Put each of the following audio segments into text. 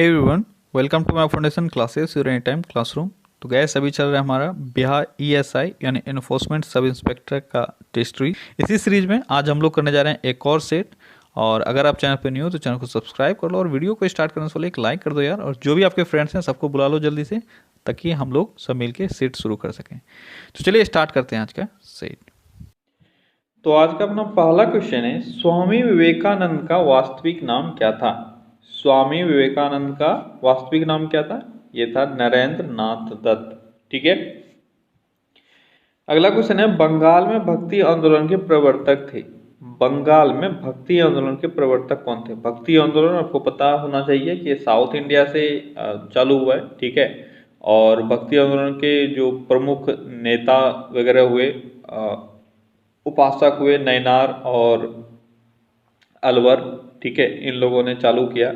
Hey everyone, welcome to my foundation classes your any time classroom. तो guys अभी चल रहा है हमारा बिहार ईएसआई यानी इन्फोर्समेंट सब इंस्पेक्टर का टेस्ट सीरीज। इसी सीरीज में आज हम लोग करने जा रहे हैं एक और सेट। और अगर आप चैनल पे न्यू हो तो चैनल को सब्सक्राइब कर लो और वीडियो को स्टार्ट करने से पहले एक लाइक कर दो यार। और जो भी आपके फ्रेंड्स हैं सबको बुला लो जल्दी से, ताकि हम लोग सब मिल के सेट शुरू कर सकें। तो चलिए स्टार्ट करते हैं आज का सेट। तो आज का अपना पहला क्वेश्चन है, स्वामी विवेकानंद का वास्तविक नाम क्या था? स्वामी विवेकानंद का वास्तविक नाम क्या था? ये था नरेंद्र नाथ दत्त। ठीक है। अगला क्वेश्चन है, बंगाल में भक्ति आंदोलन के प्रवर्तक थे। बंगाल में भक्ति आंदोलन के प्रवर्तक कौन थे? भक्ति आंदोलन आपको पता होना चाहिए कि साउथ इंडिया से चालू हुआ है। ठीक है। और भक्ति आंदोलन के जो प्रमुख नेता वगैरह हुए, उपासक हुए नैनार और अलवर। ठीक है, इन लोगों ने चालू किया।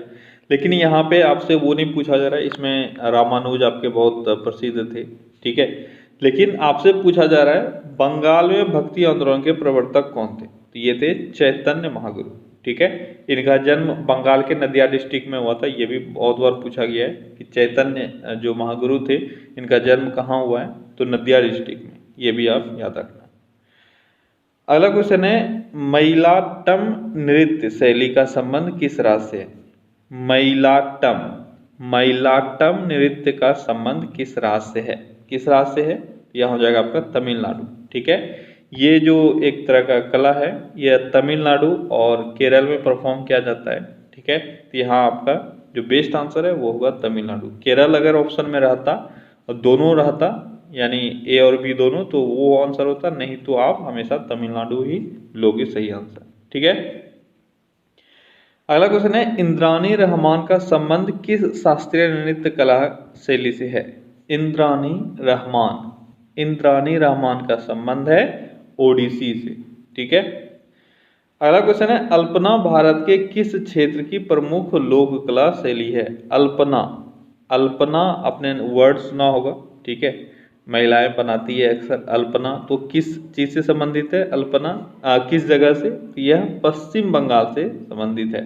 लेकिन यहाँ पे आपसे वो नहीं पूछा जा रहा है, इसमें रामानुज आपके बहुत प्रसिद्ध थे। ठीक है, लेकिन आपसे पूछा जा रहा है बंगाल में भक्ति आंदोलन के प्रवर्तक कौन थे? तो ये थे चैतन्य महागुरु। ठीक है, इनका जन्म बंगाल के नदिया डिस्ट्रिक्ट में हुआ था। ये भी बहुत बार पूछा गया है कि चैतन्य जो महागुरु थे इनका जन्म कहाँ हुआ है? तो नदिया डिस्ट्रिक्ट में। ये भी आप याद रखना। अगला क्वेश्चन है, मयिलाट्टम नृत्य शैली का संबंध किस राज्य से है? मयिलाट्टम मयिलाट्टम नृत्य का संबंध किस राज्य से है? किस राज्य से है? यह हो जाएगा आपका तमिलनाडु। ठीक है, ये जो एक तरह का कला है यह तमिलनाडु और केरल में परफॉर्म किया जाता है। ठीक है, तो यहाँ आपका जो बेस्ट आंसर है वो होगा तमिलनाडु। केरल अगर ऑप्शन में रहता और दोनों रहता यानी ए और बी दोनों, तो वो आंसर होता, नहीं तो आप हमेशा तमिलनाडु ही लोगे सही आंसर। ठीक है। अगला क्वेश्चन है, इंद्राणी रहमान का संबंध किस शास्त्रीय नृत्य कला शैली से है? इंद्राणी रहमान का संबंध है ओडिसी से। ठीक है। अगला क्वेश्चन है, अल्पना भारत के किस क्षेत्र की प्रमुख लोक कला शैली है? अल्पना आपने वर्ड सुना होगा। ठीक है, महिलाएं बनाती है अक्सर अल्पना। तो किस चीज से संबंधित है अल्पना? किस जगह से? यह पश्चिम बंगाल से संबंधित है।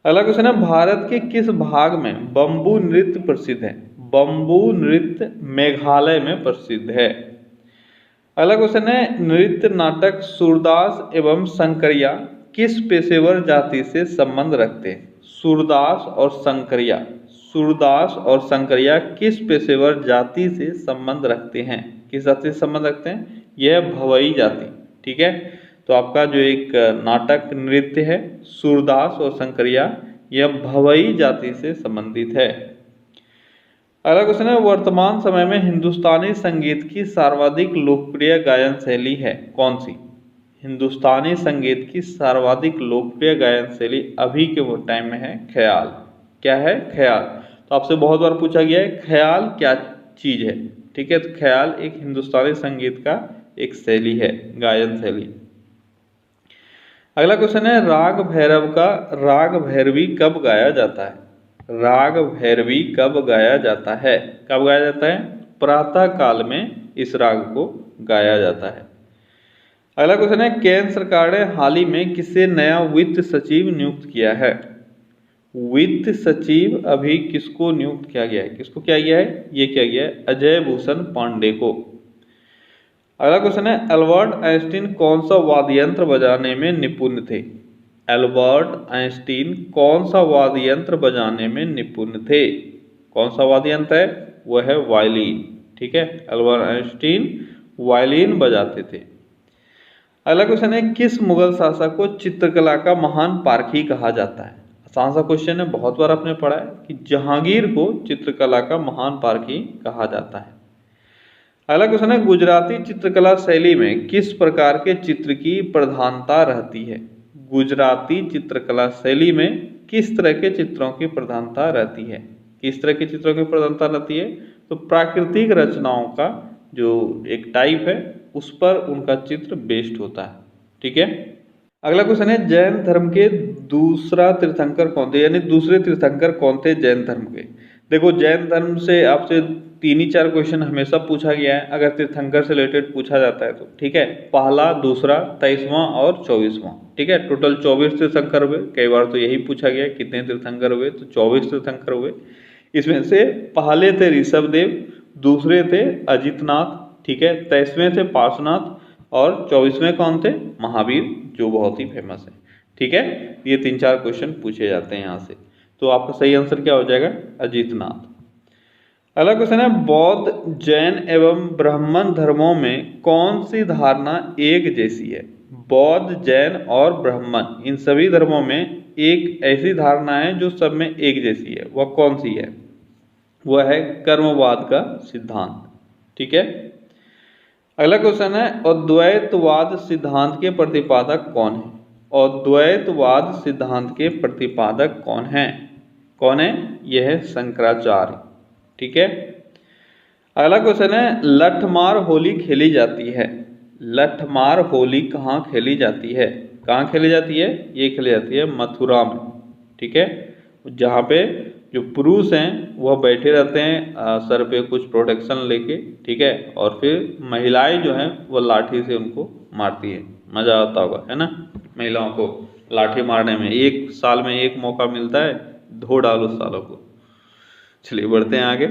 अगला क्वेश्चन है, भारत के किस भाग में बम्बू नृत्य प्रसिद्ध है? बम्बू नृत्य मेघालय में प्रसिद्ध है। अगला क्वेश्चन है, नृत्य नाटक सूरदास एवं शंकरिया किस पेशेवर जाति से संबंध रखते हैं? सूरदास और शंकरिया किस पेशेवर जाति से संबंध रखते हैं? किस जाति से संबंध रखते हैं? यह भवई जाति। ठीक है, तो आपका जो एक नाटक नृत्य है सूरदास और शंकरिया, यह भवई जाति से संबंधित है। अगला क्वेश्चन है, वर्तमान समय में हिंदुस्तानी संगीत की सर्वाधिक लोकप्रिय गायन शैली है कौन सी? हिंदुस्तानी संगीत की सर्वाधिक लोकप्रिय गायन शैली अभी के टाइम में है ख्याल। क्या है? ख्याल। तो आपसे बहुत बार पूछा गया है ख्याल क्या चीज है। ठीक है, तो ख्याल एक हिंदुस्तानी संगीत का एक शैली है, गायन शैली। अगला क्वेश्चन है, राग भैरवी कब गाया जाता है? राग भैरवी कब गाया जाता है? कब गाया जाता है? प्रातः काल में इस राग को गाया जाता है। अगला क्वेश्चन है, केंद्र सरकार ने हाल ही में किसे नया वित्त सचिव नियुक्त किया है? वित्त सचिव अभी किसको नियुक्त किया गया है? किसको किया गया है? ये किया गया है अजय भूषण पांडे को। अगला क्वेश्चन है, अल्बर्ट आइंस्टीन कौन सा वाद्य यंत्र बजाने में निपुण थे? अल्बर्ट आइंस्टीन कौन सा वाद्य यंत्र बजाने में निपुण थे? कौन सा वाद्य यंत्र है? वह है वायलिन। ठीक है, अल्बर्ट आइंस्टीन वायलिन बजाते थे। अगला क्वेश्चन है, किस मुगल शासक को चित्रकला का महान पारखी कहा जाता है? आसान सा क्वेश्चन है, बहुत बार आपने पढ़ा है कि जहांगीर को चित्रकला का महान पारखी कहा जाता है। अगला क्वेश्चन है, गुजराती चित्रकला शैली में किस प्रकार के चित्र की प्रधानता रहती है? गुजराती चित्रकला शैली में किस तरह के चित्रों की प्रधानता रहती है? किस तरह के चित्रों की प्रधानता रहती है? तो प्राकृतिक रचनाओं का जो एक टाइप है उस पर उनका चित्र बेस्ड होता है। ठीक है। अगला क्वेश्चन है, जैन धर्म के दूसरा तीर्थंकर कौन थे? यानी दूसरे तीर्थंकर कौन थे जैन धर्म के? देखो, जैन धर्म से आपसे 3 ही 4 क्वेश्चन हमेशा पूछा गया है अगर तीर्थंकर से रिलेटेड पूछा जाता है तो, ठीक है। पहला, दूसरा, 23वां और 24वां, ठीक है। टोटल 24 तीर्थंकर हुए। कई बार तो यही पूछा गया कितने तीर्थंकर हुए, तो 24 तीर्थंकर हुए। इसमें से पहले थे ऋषभदेव, दूसरे थे अजितनाथ, ठीक है, 23वें थे पार्श्वनाथ और 24वें कौन थे, महावीर, जो बहुत ही फेमस है, ठीक है। ये 3-4 क्वेश्चन पूछे जाते हैं यहाँ से। तो आपका सही आंसर क्या हो जाएगा, अजितनाथ। अगला क्वेश्चन है, बौद्ध, जैन एवं ब्राह्मण धर्मों में कौन सी धारणा एक जैसी है। बौद्ध, जैन और ब्राह्मण, इन सभी धर्मों में एक ऐसी धारणा है जो सब में एक जैसी है, वह कौन सी है, वह है कर्मवाद का सिद्धांत, ठीक है। अगला क्वेश्चन है, अद्वैतवाद सिद्धांत के प्रतिपादक कौन है। अद्वैतवाद सिद्धांत के प्रतिपादक कौन है, यह है शंकराचार्य, ठीक है। अगला क्वेश्चन है, लठमार होली खेली जाती है। लठमार होली कहाँ खेली जाती है, कहाँ खेली जाती है, ये खेली जाती है मथुरा में, ठीक है। जहाँ पे जो पुरुष हैं वह बैठे रहते हैं सर पे कुछ प्रोटेक्शन लेके, ठीक है, और फिर महिलाएं जो हैं वह लाठी से उनको मारती है। मजा आता होगा, है ना, महिलाओं को लाठी मारने में। 1 साल में 1 मौका मिलता है, धो डालो सालों को। चलिए बढ़ते हैं आगे।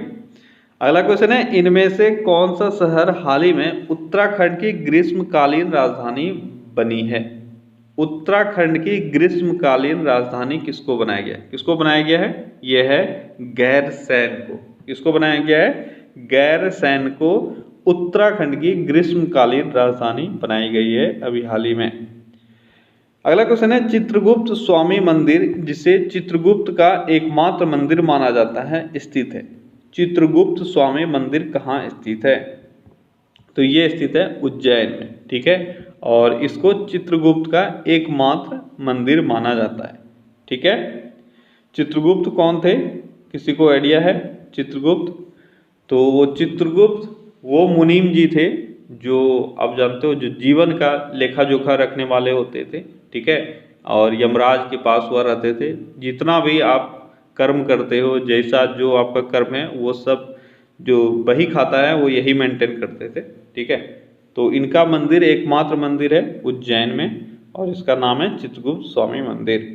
अगला क्वेश्चन है, इनमें से कौन सा शहर हाल ही में उत्तराखंड की ग्रीष्मकालीन राजधानी बनी है। उत्तराखंड की ग्रीष्मकालीन राजधानी किसको बनाया गया है, किसको बनाया गया है, यह है गैरसैंण को। किसको बनाया गया है, गैरसैंण को उत्तराखंड की ग्रीष्मकालीन राजधानी बनाई गई है अभी हाल ही में। अगला क्वेश्चन है, चित्रगुप्त स्वामी मंदिर, जिसे चित्रगुप्त का एकमात्र मंदिर माना जाता है, स्थित है। चित्रगुप्त स्वामी मंदिर कहाँ स्थित है, तो ये स्थित है उज्जैन में, ठीक है। और इसको चित्रगुप्त का एकमात्र मंदिर माना जाता है, ठीक है। चित्रगुप्त कौन थे, किसी को आइडिया है चित्रगुप्त, तो वो चित्रगुप्त वो मुनीम जी थे जो आप जानते हो जो जीवन का लेखा जोखा रखने वाले होते थे, ठीक है। और यमराज के पास हुआ रहते थे, जितना भी आप कर्म करते हो, जैसा जो आपका कर्म है वो सब जो बही खाता है वो यही मेंटेन करते थे, ठीक है। तो इनका मंदिर एकमात्र मंदिर है उज्जैन में और इसका नाम है चित्रगुप्त स्वामी मंदिर।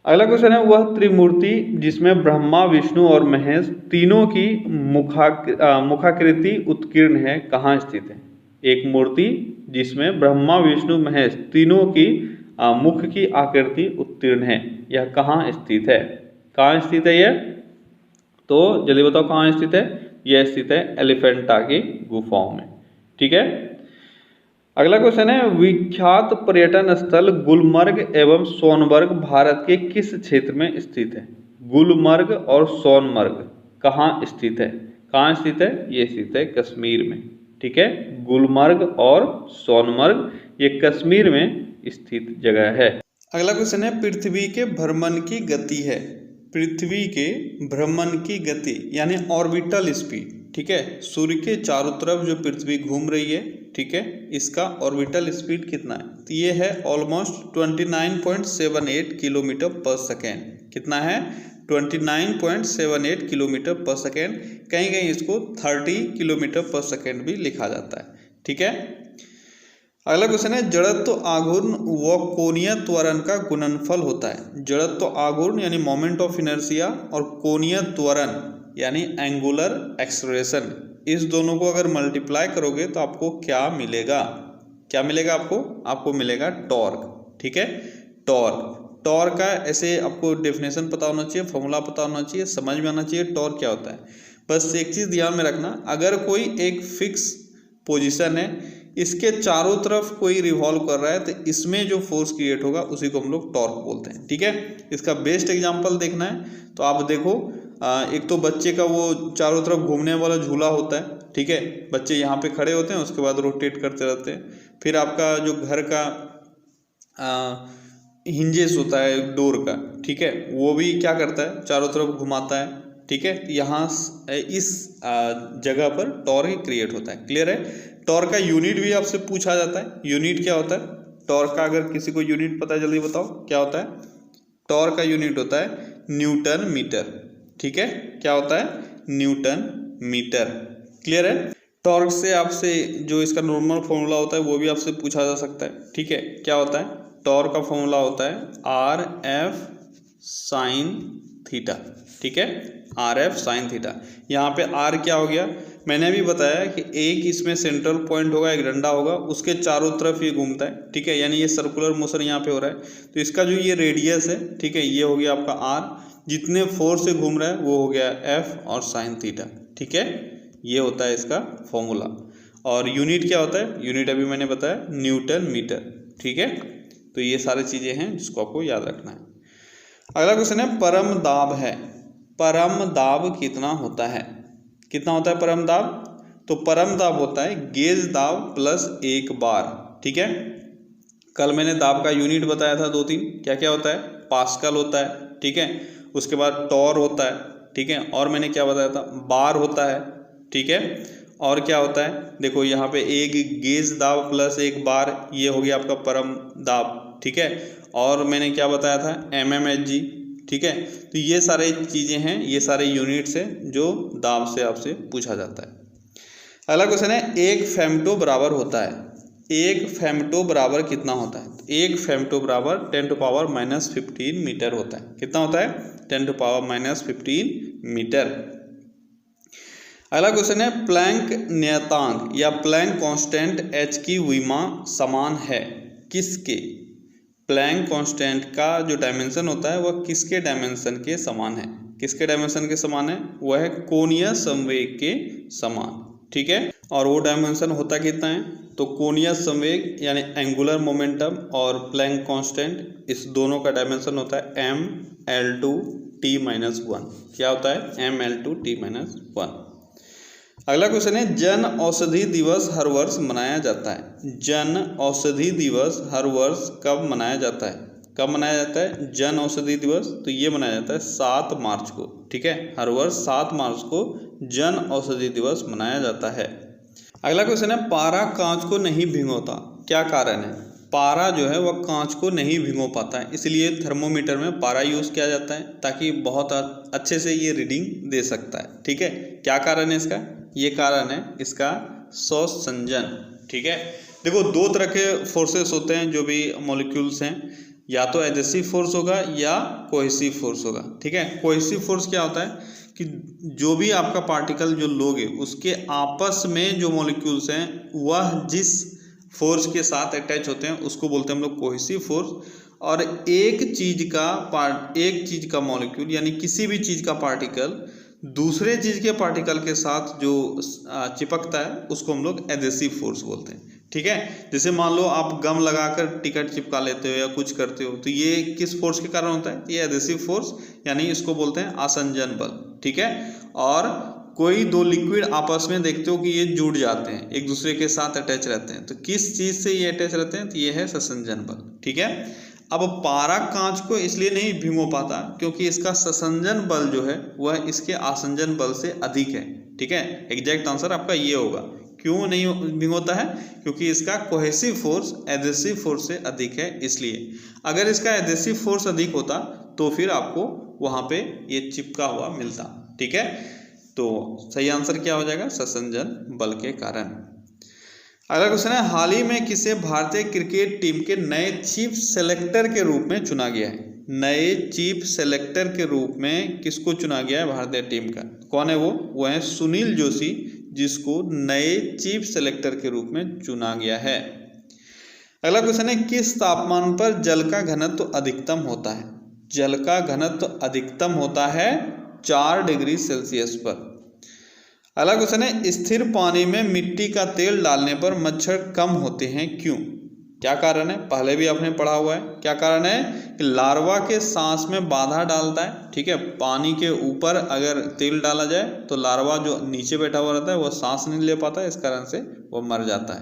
अगला क्वेश्चन है, वह त्रिमूर्ति जिसमें ब्रह्मा, विष्णु और महेश तीनों की मुखाकृति उत्कीर्ण है, कहाँ स्थित है। एक मूर्ति जिसमें ब्रह्मा, विष्णु, महेश तीनों की मुख की आकृति उत्तीर्ण है, यह कहाँ स्थित है, कहाँ स्थित है यह, तो जल्दी बताओ कहाँ स्थित है। यह स्थित है एलिफेंटा की गुफाओं में, ठीक है। अगला क्वेश्चन है, विख्यात पर्यटन स्थल गुलमर्ग एवं सोनमर्ग भारत के किस क्षेत्र में स्थित है। गुलमर्ग और सोनमर्ग कहाँ स्थित है, कहाँ स्थित है, ये स्थित है कश्मीर में, ठीक है। गुलमर्ग और सोनमर्ग ये कश्मीर में स्थित जगह है। अगला क्वेश्चन है, पृथ्वी के भ्रमण की गति है। पृथ्वी के भ्रमण की गति यानी ऑर्बिटल स्पीड, ठीक है। सूर्य के चारों तरफ जो पृथ्वी घूम रही है, ठीक है, इसका ऑर्बिटल स्पीड कितना है, तो ये है ऑलमोस्ट 29.78 किलोमीटर पर सेकेंड। कितना है, 29.78 किलोमीटर पर सेकेंड। कहीं कहीं इसको 30 किलोमीटर पर सेकेंड भी लिखा जाता है, ठीक है। अगला क्वेश्चन है, जड़त्व आघूर्ण व कोणीय त्वरण का गुणनफल होता है। जड़त्व आघूर्ण यानी मोमेंट ऑफ इनर्शिया और कोणीय त्वरण यानी एंगुलर एक्सेलरेशन, इस दोनों को अगर मल्टीप्लाई करोगे तो आपको क्या मिलेगा, क्या मिलेगा आपको मिलेगा टॉर्क, ठीक है। टॉर्क का ऐसे आपको डेफिनेशन पता होना चाहिए, फॉर्मूला पता होना चाहिए, समझ में आना चाहिए टॉर्क क्या होता है। बस एक चीज़ ध्यान में रखना, अगर कोई एक फिक्स पोजीशन है, इसके चारों तरफ कोई रिवॉल्व कर रहा है, तो इसमें जो फोर्स क्रिएट होगा उसी को हम लोग टॉर्क बोलते हैं, ठीक है। इसका बेस्ट एग्जांपल देखना है तो आप देखो, एक तो बच्चे का वो चारों तरफ घूमने वाला झूला होता है, ठीक है। बच्चे यहाँ पे खड़े होते हैं, उसके बाद रोटेट करते रहते हैं। फिर आपका जो घर का हिंजेस होता है डोर का, ठीक है, वो भी क्या करता है, चारों तरफ घुमाता है, ठीक है। यहाँ इस जगह पर टॉर्क क्रिएट होता है, क्लियर है। टॉर्क का यूनिट भी आपसे पूछा जाता है, यूनिट क्या होता है टॉर्क का, अगर किसी को यूनिट पता है जल्दी बताओ क्या होता है। टॉर्क का यूनिट होता है न्यूटन मीटर, ठीक है। क्या होता है, न्यूटन मीटर। क्लियर है। टॉर्क से आपसे जो इसका नॉर्मल फॉर्मूला होता है वो भी आपसे पूछा जा सकता है। ठीक है, क्या होता है? टॉर्क का फॉर्मूला होता है आर एफ साइन थीटा। ठीक है, आर एफ साइन थीटा। यहाँ पे आर क्या हो गया, मैंने अभी बताया कि एक इसमें सेंट्रल पॉइंट होगा, एक डंडा होगा, उसके चारों तरफ ये घूमता है। ठीक है, यानी ये सर्कुलर मोशन यहाँ पे हो रहा है, तो इसका जो ये रेडियस है, ठीक है, ये हो गया आपका आर, जितने फोर्स से घूम रहा है वो हो गया एफ और साइन थीटा। ठीक है, ये होता है इसका फॉर्मूला। और यूनिट क्या होता है? यूनिट अभी मैंने बताया न्यूटन मीटर। ठीक है, तो ये सारी चीज़ें हैं जिसको आपको याद रखना है। अगला क्वेश्चन है परम दाब है। परम दाब कितना होता है? कितना होता है परम दाब? तो परम दाब होता है गेज दाब प्लस एक बार। ठीक है, कल मैंने दाब का यूनिट बताया था 2-3, क्या क्या होता है? पास्कल होता है। ठीक है, उसके बाद टॉर होता है। ठीक है, और मैंने क्या बताया था? बार होता है। ठीक है, और क्या होता है? देखो यहाँ पे एक गेज दाब प्लस एक बार, ये हो गया आपका परम दाब। ठीक है, और मैंने क्या बताया था? mmHg। ठीक है, तो ये सारे चीज़ें हैं, ये सारे यूनिट्स हैं जो दाब से आपसे पूछा जाता है। अगला क्वेश्चन है एक फेमटो बराबर होता है। एक फेमटो बराबर कितना होता है? एक फेमटो बराबर 10⁻⁻15 मीटर होता है। कितना होता है? 10⁻⁻15 मीटर। अगला क्वेश्चन है प्लैंक नियतांक या प्लैंक कांस्टेंट h की विमा समान है किसके? प्लैंक कांस्टेंट का जो डायमेंशन होता है वह किसके डायमेंशन के समान है? किसके डायमेंशन के समान है? वह है कोणीय संवेग के समान। ठीक है, और वो डायमेंशन होता कितना है? तो कोणीय संवेग यानी एंगुलर मोमेंटम और प्लैंक कांस्टेंट, इस दोनों का डायमेंशन होता है mL2T-1। क्या होता है? mL2T-1। अगला क्वेश्चन है जन औषधि दिवस हर वर्ष मनाया जाता है। जन औषधि दिवस हर वर्ष कब मनाया जाता है? कब मनाया जाता है जन औषधि दिवस? तो ये मनाया जाता है 7 मार्च को। ठीक है, हर वर्ष 7 मार्च को जन औषधि दिवस मनाया जाता है। अगला क्वेश्चन है पारा कांच को नहीं भिगोता, क्या कारण है? पारा जो है वह कांच को नहीं भिगो पाता है, इसलिए थर्मोमीटर में पारा यूज़ किया जाता है ताकि बहुत अच्छे से ये रीडिंग दे सकता है। ठीक है, क्या कारण है इसका? ये कारण है इसका स्वसंजन। ठीक है, देखो दो तरह के फोर्सेस होते हैं जो भी मॉलिक्यूल्स हैं, या तो एडहेसिव फोर्स होगा या कोहेसिव फोर्स होगा। ठीक है, कोहेसिव फोर्स क्या होता है कि जो भी आपका पार्टिकल जो लोगे उसके आपस में जो मॉलिक्यूल्स हैं वह जिस फोर्स के साथ अटैच होते हैं उसको बोलते हैं हम लोग कोहेसिव फोर्स। और एक चीज का मॉलिक्यूल यानी किसी भी चीज का पार्टिकल दूसरे चीज के पार्टिकल के साथ जो चिपकता है उसको हम लोग एडहेसिव फोर्स बोलते हैं। ठीक है, जैसे मान लो आप गम लगाकर टिकट चिपका लेते हो या कुछ करते हो, तो ये किस फोर्स के कारण होता है? ये एडहेसिव फोर्स, यानी इसको बोलते हैं आसंजन बल। ठीक है, और कोई दो लिक्विड आपस में देखते हो कि ये जुड़ जाते हैं, एक दूसरे के साथ अटैच रहते हैं, तो किस चीज से ये अटैच रहते हैं? तो ये है ससंजन बल। ठीक है, अब पारा कांच को इसलिए नहीं भिगो पाता क्योंकि इसका ससंजन बल जो है वह इसके आसंजन बल से अधिक है। ठीक है, एग्जैक्ट आंसर आपका ये होगा। क्यों नहीं भिगोता है? क्योंकि इसका कोहेसिव फोर्स एडहेसिव फोर्स से अधिक है, इसलिए। अगर इसका एडहेसिव फोर्स अधिक होता तो फिर आपको वहां पे ये चिपका हुआ मिलता। ठीक है, तो सही आंसर क्या हो जाएगा? ससंजन बल के कारण। अगला क्वेश्चन है हाल ही में किसे भारतीय क्रिकेट टीम के नए चीफ सेलेक्टर के रूप में चुना गया है? नए चीफ सेलेक्टर के रूप में किसको चुना गया है भारतीय टीम का? कौन है वो? वो है सुनील जोशी, जिसको नए चीफ सेलेक्टर के रूप में चुना गया है। अगला क्वेश्चन है किस तापमान पर जल का घनत्व अधिकतम होता है? जल का घनत्व अधिकतम होता है 4 डिग्री सेल्सियस पर। अगला क्वेश्चन है स्थिर पानी में मिट्टी का तेल डालने पर मच्छर कम होते हैं, क्यों? क्या कारण है? पहले भी आपने पढ़ा हुआ है। क्या कारण है? कि लार्वा के सांस में बाधा डालता है। ठीक है, पानी के ऊपर अगर तेल डाला जाए तो लार्वा जो नीचे बैठा हुआ रहता है वह सांस नहीं ले पाता है, इस कारण से वह मर जाता है।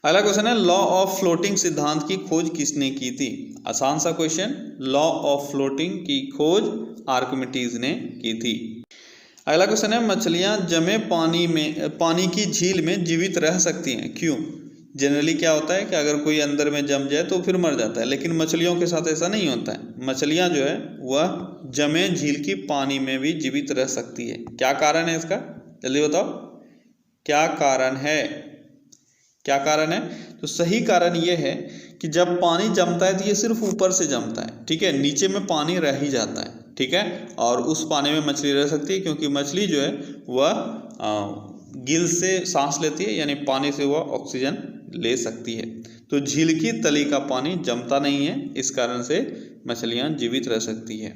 अगला क्वेश्चन है लॉ ऑफ फ्लोटिंग सिद्धांत की खोज किसने की थी? आसान सा क्वेश्चन। लॉ ऑफ फ्लोटिंग की खोज आर्किमिडीज ने की थी। अगला क्वेश्चन है मछलियां जमे पानी की झील में जीवित रह सकती हैं, क्यों? जनरली क्या होता है कि अगर कोई अंदर में जम जाए तो फिर मर जाता है, लेकिन मछलियों के साथ ऐसा नहीं होता है। मछलियां जो है वह जमे झील की पानी में भी जीवित रह सकती है। क्या कारण है इसका, जल्दी बताओ, क्या कारण है, क्या कारण है? तो सही कारण ये है कि जब पानी जमता है तो ये सिर्फ ऊपर से जमता है, ठीक है, नीचे में पानी रह ही जाता है, ठीक है, और उस पानी में मछली रह सकती है, क्योंकि मछली जो है वह गिल से सांस लेती है, यानी पानी से वह ऑक्सीजन ले सकती है। तो झील की तली का पानी जमता नहीं है, इस कारण से मछलियां जीवित रह सकती है।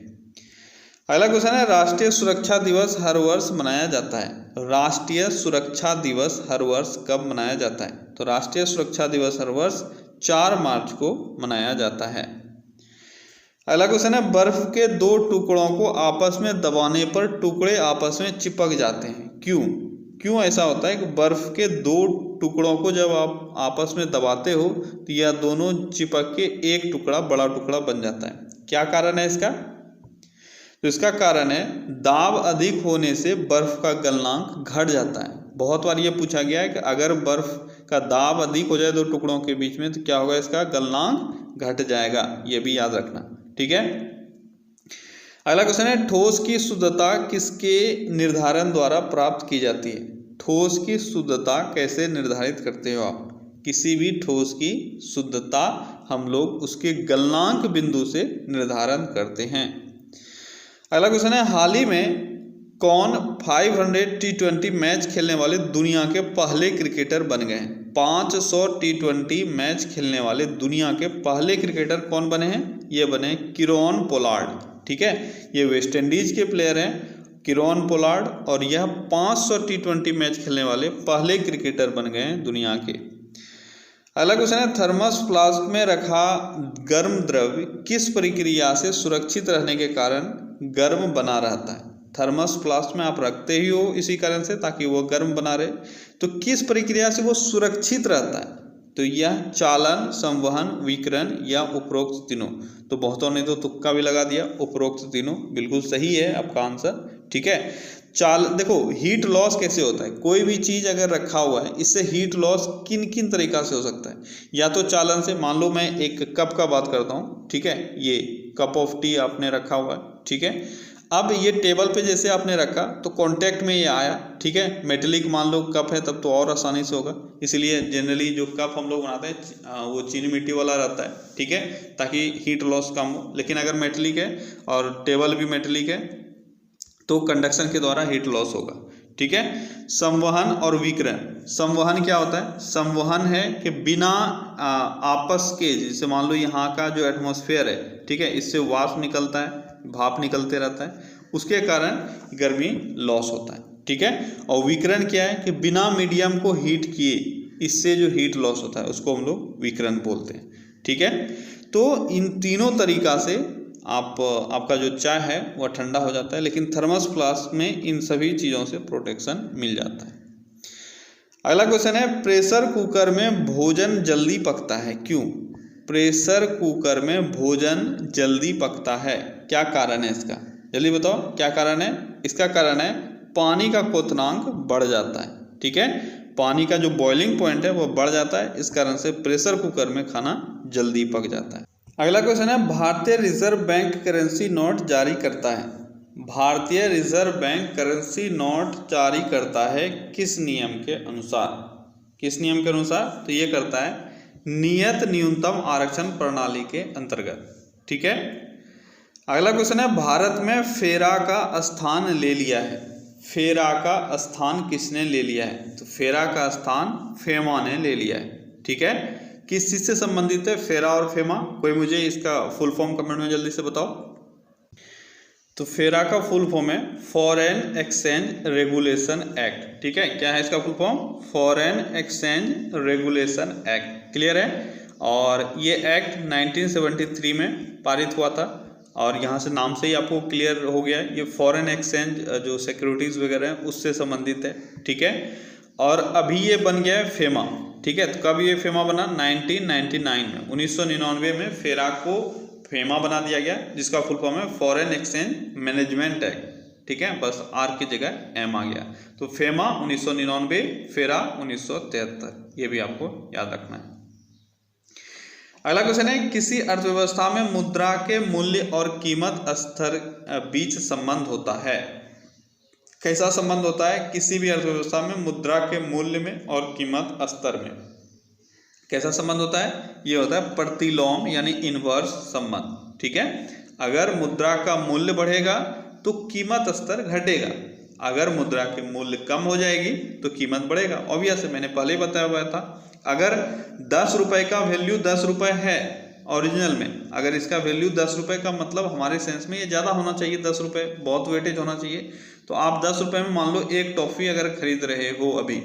अगला क्वेश्चन है, राष्ट्रीय सुरक्षा दिवस हर वर्ष मनाया जाता है। राष्ट्रीय सुरक्षा दिवस हर वर्ष कब मनाया जाता है? तो राष्ट्रीय सुरक्षा दिवस हर वर्ष 4 मार्च को मनाया जाता है। अगला क्वेश्चन है, बर्फ के 2 टुकड़ों को आपस में दबाने पर टुकड़े आपस में चिपक जाते हैं, क्यों? क्यों ऐसा होता है कि बर्फ के 2 टुकड़ों को जब आप आपस में दबाते हो तो यह दोनों चिपक के एक टुकड़ा, बड़ा टुकड़ा बन जाता है। क्या कारण है इसका? तो इसका कारण है दाब अधिक होने से बर्फ का गलनांक घट जाता है। बहुत बार ये पूछा गया है कि अगर बर्फ का दाब अधिक हो जाए 2 टुकड़ों के बीच में तो क्या होगा, इसका गलनांक घट जाएगा, ये भी याद रखना, ठीक है। अगला क्वेश्चन है, ठोस की शुद्धता किसके निर्धारण द्वारा प्राप्त की जाती है? ठोस की शुद्धता कैसे निर्धारित करते हो आप? किसी भी ठोस की शुद्धता हम लोग उसके गलनांक बिंदु से निर्धारण करते हैं। अगला क्वेश्चन है, हाल ही में कौन 500 T20 मैच खेलने वाले दुनिया के पहले क्रिकेटर बन गए? 500 T20 मैच खेलने वाले दुनिया के पहले क्रिकेटर कौन बने हैं? ये बने किरोन पोलार्ड, ठीक है, ये वेस्ट इंडीज के प्लेयर हैं किरोन पोलार्ड, और यह 500 T20 मैच खेलने वाले पहले क्रिकेटर बन गए हैं दुनिया के। अगला क्वेश्चन है, थर्मस फ्लास्क में रखा गर्म द्रव्य किस प्रक्रिया से सुरक्षित रहने के कारण गर्म बना रहता है? थर्मस फ्लास्क में आप रखते ही हो इसी कारण से ताकि वो गर्म बना रहे, तो किस प्रक्रिया से वो सुरक्षित रहता है? तो यह चालन, संवहन, विकिरण या उपरोक्त तीनों। तो बहुतों ने तो तुक्का भी लगा दिया, उपरोक्त तीनों बिल्कुल सही है आपका आंसर, ठीक है। देखो हीट लॉस कैसे होता है, कोई भी चीज अगर रखा हुआ है इससे हीट लॉस किन किन तरीका से हो सकता है? या तो चालन से, मान लो मैं एक कप का बात करता हूँ, ठीक है, ये कप ऑफ टी आपने रखा हुआ है, ठीक है, अब ये टेबल पे जैसे आपने रखा तो कांटेक्ट में ये आया, ठीक है, मेटेलिक मान लो कप है तब तो और आसानी से होगा, इसलिए जनरली जो कप हम लोग बनाते हैं वो चीनी मिट्टी वाला रहता है, ठीक है, ताकि हीट लॉस कम हो। लेकिन अगर मेटेलिक है और टेबल भी मेटेलिक है तो कंडक्शन के द्वारा हीट लॉस होगा, ठीक है। संवहन और विकिरण, संवहन क्या होता है? संवहन है कि बिना आपस के, जैसे मान लो यहाँ का जो एटमॉस्फेयर है, ठीक है, इससे वाष्प निकलता है, भाप निकलते रहता है, उसके कारण गर्मी लॉस होता है, ठीक है। और विकिरण क्या है कि बिना मीडियम को हीट किए इससे जो हीट लॉस होता है उसको हम लोग विकिरण बोलते हैं, ठीक है। तो इन तीनों तरीका से आपका जो चाय है वह ठंडा हो जाता है, लेकिन थर्मस फ्लास्क में इन सभी चीज़ों से प्रोटेक्शन मिल जाता है। अगला क्वेश्चन है, प्रेशर कुकर में भोजन जल्दी पकता है, क्यों? प्रेशर कुकर में भोजन जल्दी पकता है, क्या कारण है इसका? जल्दी बताओ क्या कारण है? इसका कारण है पानी का क्वथनांक बढ़ जाता है, ठीक है, पानी का जो बॉइलिंग पॉइंट है वो बढ़ जाता है, इस कारण से प्रेशर कुकर में खाना जल्दी पक जाता है। अगला क्वेश्चन है, भारतीय रिजर्व बैंक करेंसी नोट जारी करता है। भारतीय रिजर्व बैंक करेंसी नोट जारी करता है किस नियम के अनुसार? किस नियम के अनुसार? तो ये करता है नियत न्यूनतम आरक्षण प्रणाली के अंतर्गत, ठीक है। अगला क्वेश्चन है, भारत में फेरा का स्थान ले लिया है। फेरा का स्थान किसने ले लिया है? तो फेरा का स्थान फेमा ने ले लिया है, ठीक है। किस चीज से संबंधित है फेरा और फेमा? कोई मुझे इसका फुल फॉर्म कमेंट में जल्दी से बताओ। तो फेरा का फुल फॉर्म है फॉरेन एक्सचेंज रेगुलेशन एक्ट, ठीक है, क्या है इसका full form? Foreign exchange regulation act, clear है। और ये एक्ट 1973 में पारित हुआ था, और यहाँ से नाम से ही आपको क्लियर हो गया है, ये फॉरेन एक्सचेंज जो सिक्योरिटीज वगैरह हैं उससे संबंधित है, ठीक है। और अभी ये बन गया है फेमा, ठीक है। तो कब ये फेमा बना? 1999 में, 1999 में फेरा को फेमा बना दिया गया, जिसका फुल फॉर्म है फॉरेन एक्सचेंज मैनेजमेंट एक्ट, ठीक है, बस आर की जगह एम आ गया। तो फेमा 1999, फेरा 1973। ये भी आपको याद रखना है। अगला क्वेश्चन है, किसी अर्थव्यवस्था में मुद्रा के मूल्य और कीमत स्तर बीच संबंध होता है। कैसा संबंध होता है? किसी भी अर्थव्यवस्था में मुद्रा के मूल्य में और कीमत स्तर में कैसा संबंध होता है? ये होता है प्रतिलोम यानी इनवर्स संबंध। ठीक है, अगर मुद्रा का मूल्य बढ़ेगा तो कीमत स्तर घटेगा, अगर मुद्रा के मूल्य कम हो जाएगी तो कीमत बढ़ेगा। ऑब्वियस है, मैंने पहले ही बताया हुआ था। अगर 10 रुपए का वैल्यू 10 रुपए है ओरिजिनल में, अगर इसका वैल्यू 10 रुपए का मतलब हमारे सेंस में ये ज़्यादा होना चाहिए, 10 रुपए बहुत वेटेज होना चाहिए। तो आप 10 रुपए में मान लो एक टॉफ़ी अगर खरीद रहे हो अभी,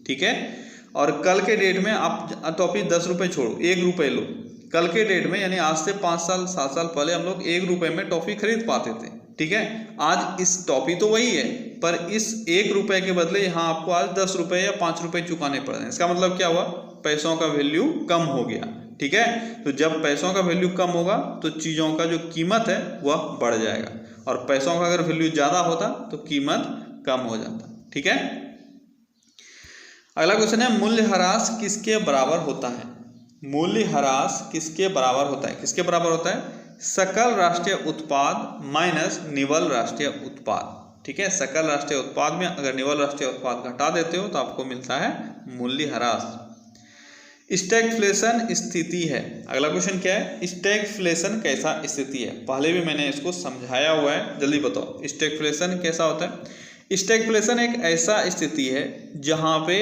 ठीक है, और कल के डेट में आप टॉफ़ी 10 रुपये छोड़ो 1 रुपये लो, कल के डेट में यानी आज से 5 साल 7 साल पहले हम लोग 1 रुपये में टॉफ़ी खरीद पाते थे। ठीक है, आज इस टॉफ़ी तो वही है, पर इस 1 रुपये के बदले यहाँ आपको आज 10 रुपये या 5 रुपये चुकाने पड़ रहे हैं। इसका मतलब क्या हुआ? पैसों का वैल्यू कम हो गया। ठीक है, तो जब पैसों का वैल्यू कम होगा तो चीज़ों का जो कीमत है वह बढ़ जाएगा, और पैसों का अगर वैल्यू ज़्यादा होता तो कीमत कम हो जाता। ठीक है, अगला क्वेश्चन है, मूल्यह्रास किसके बराबर होता है? मूल्यह्रास किसके बराबर होता है? किसके बराबर होता है? सकल राष्ट्रीय उत्पाद माइनस निवल राष्ट्रीय उत्पाद। ठीक है, सकल राष्ट्रीय उत्पाद में अगर निवल राष्ट्रीय उत्पाद घटा देते हो तो आपको मिलता है मूल्यह्रास। स्टैगफ्लेशन स्थिति है। अगला क्वेश्चन क्या है? स्टैगफ्लेशन कैसा स्थिति है? पहले भी मैंने इसको समझाया हुआ है, जल्दी बताओ स्टैगफ्लेशन कैसा होता है? स्टैगफ्लेशन एक ऐसा स्थिति है जहां पे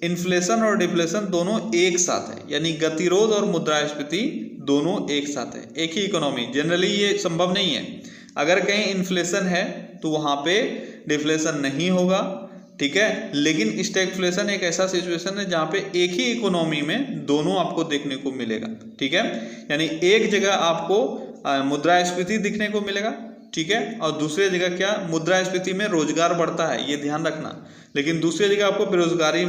इन्फ्लेशन और डिफ्लेशन दोनों एक साथ है, यानी गतिरोध और मुद्रास्फीति दोनों एक साथ है, एक ही इकोनॉमी। जनरली ये संभव नहीं है, अगर कहीं इन्फ्लेशन है तो वहां पे डिफ्लेशन नहीं होगा। ठीक है, लेकिन स्टैगफ्लेशन एक ऐसा सिचुएशन है जहाँ पे एक ही इकोनॉमी में दोनों आपको देखने को मिलेगा। ठीक है, यानी एक जगह आपको मुद्रास्फीति दिखने को मिलेगा, ठीक है, और दूसरी जगह क्या? मुद्रास्फीति में रोजगार बढ़ता है, ये ध्यान रखना, लेकिन दूसरी जगह आपको बेरोजगारी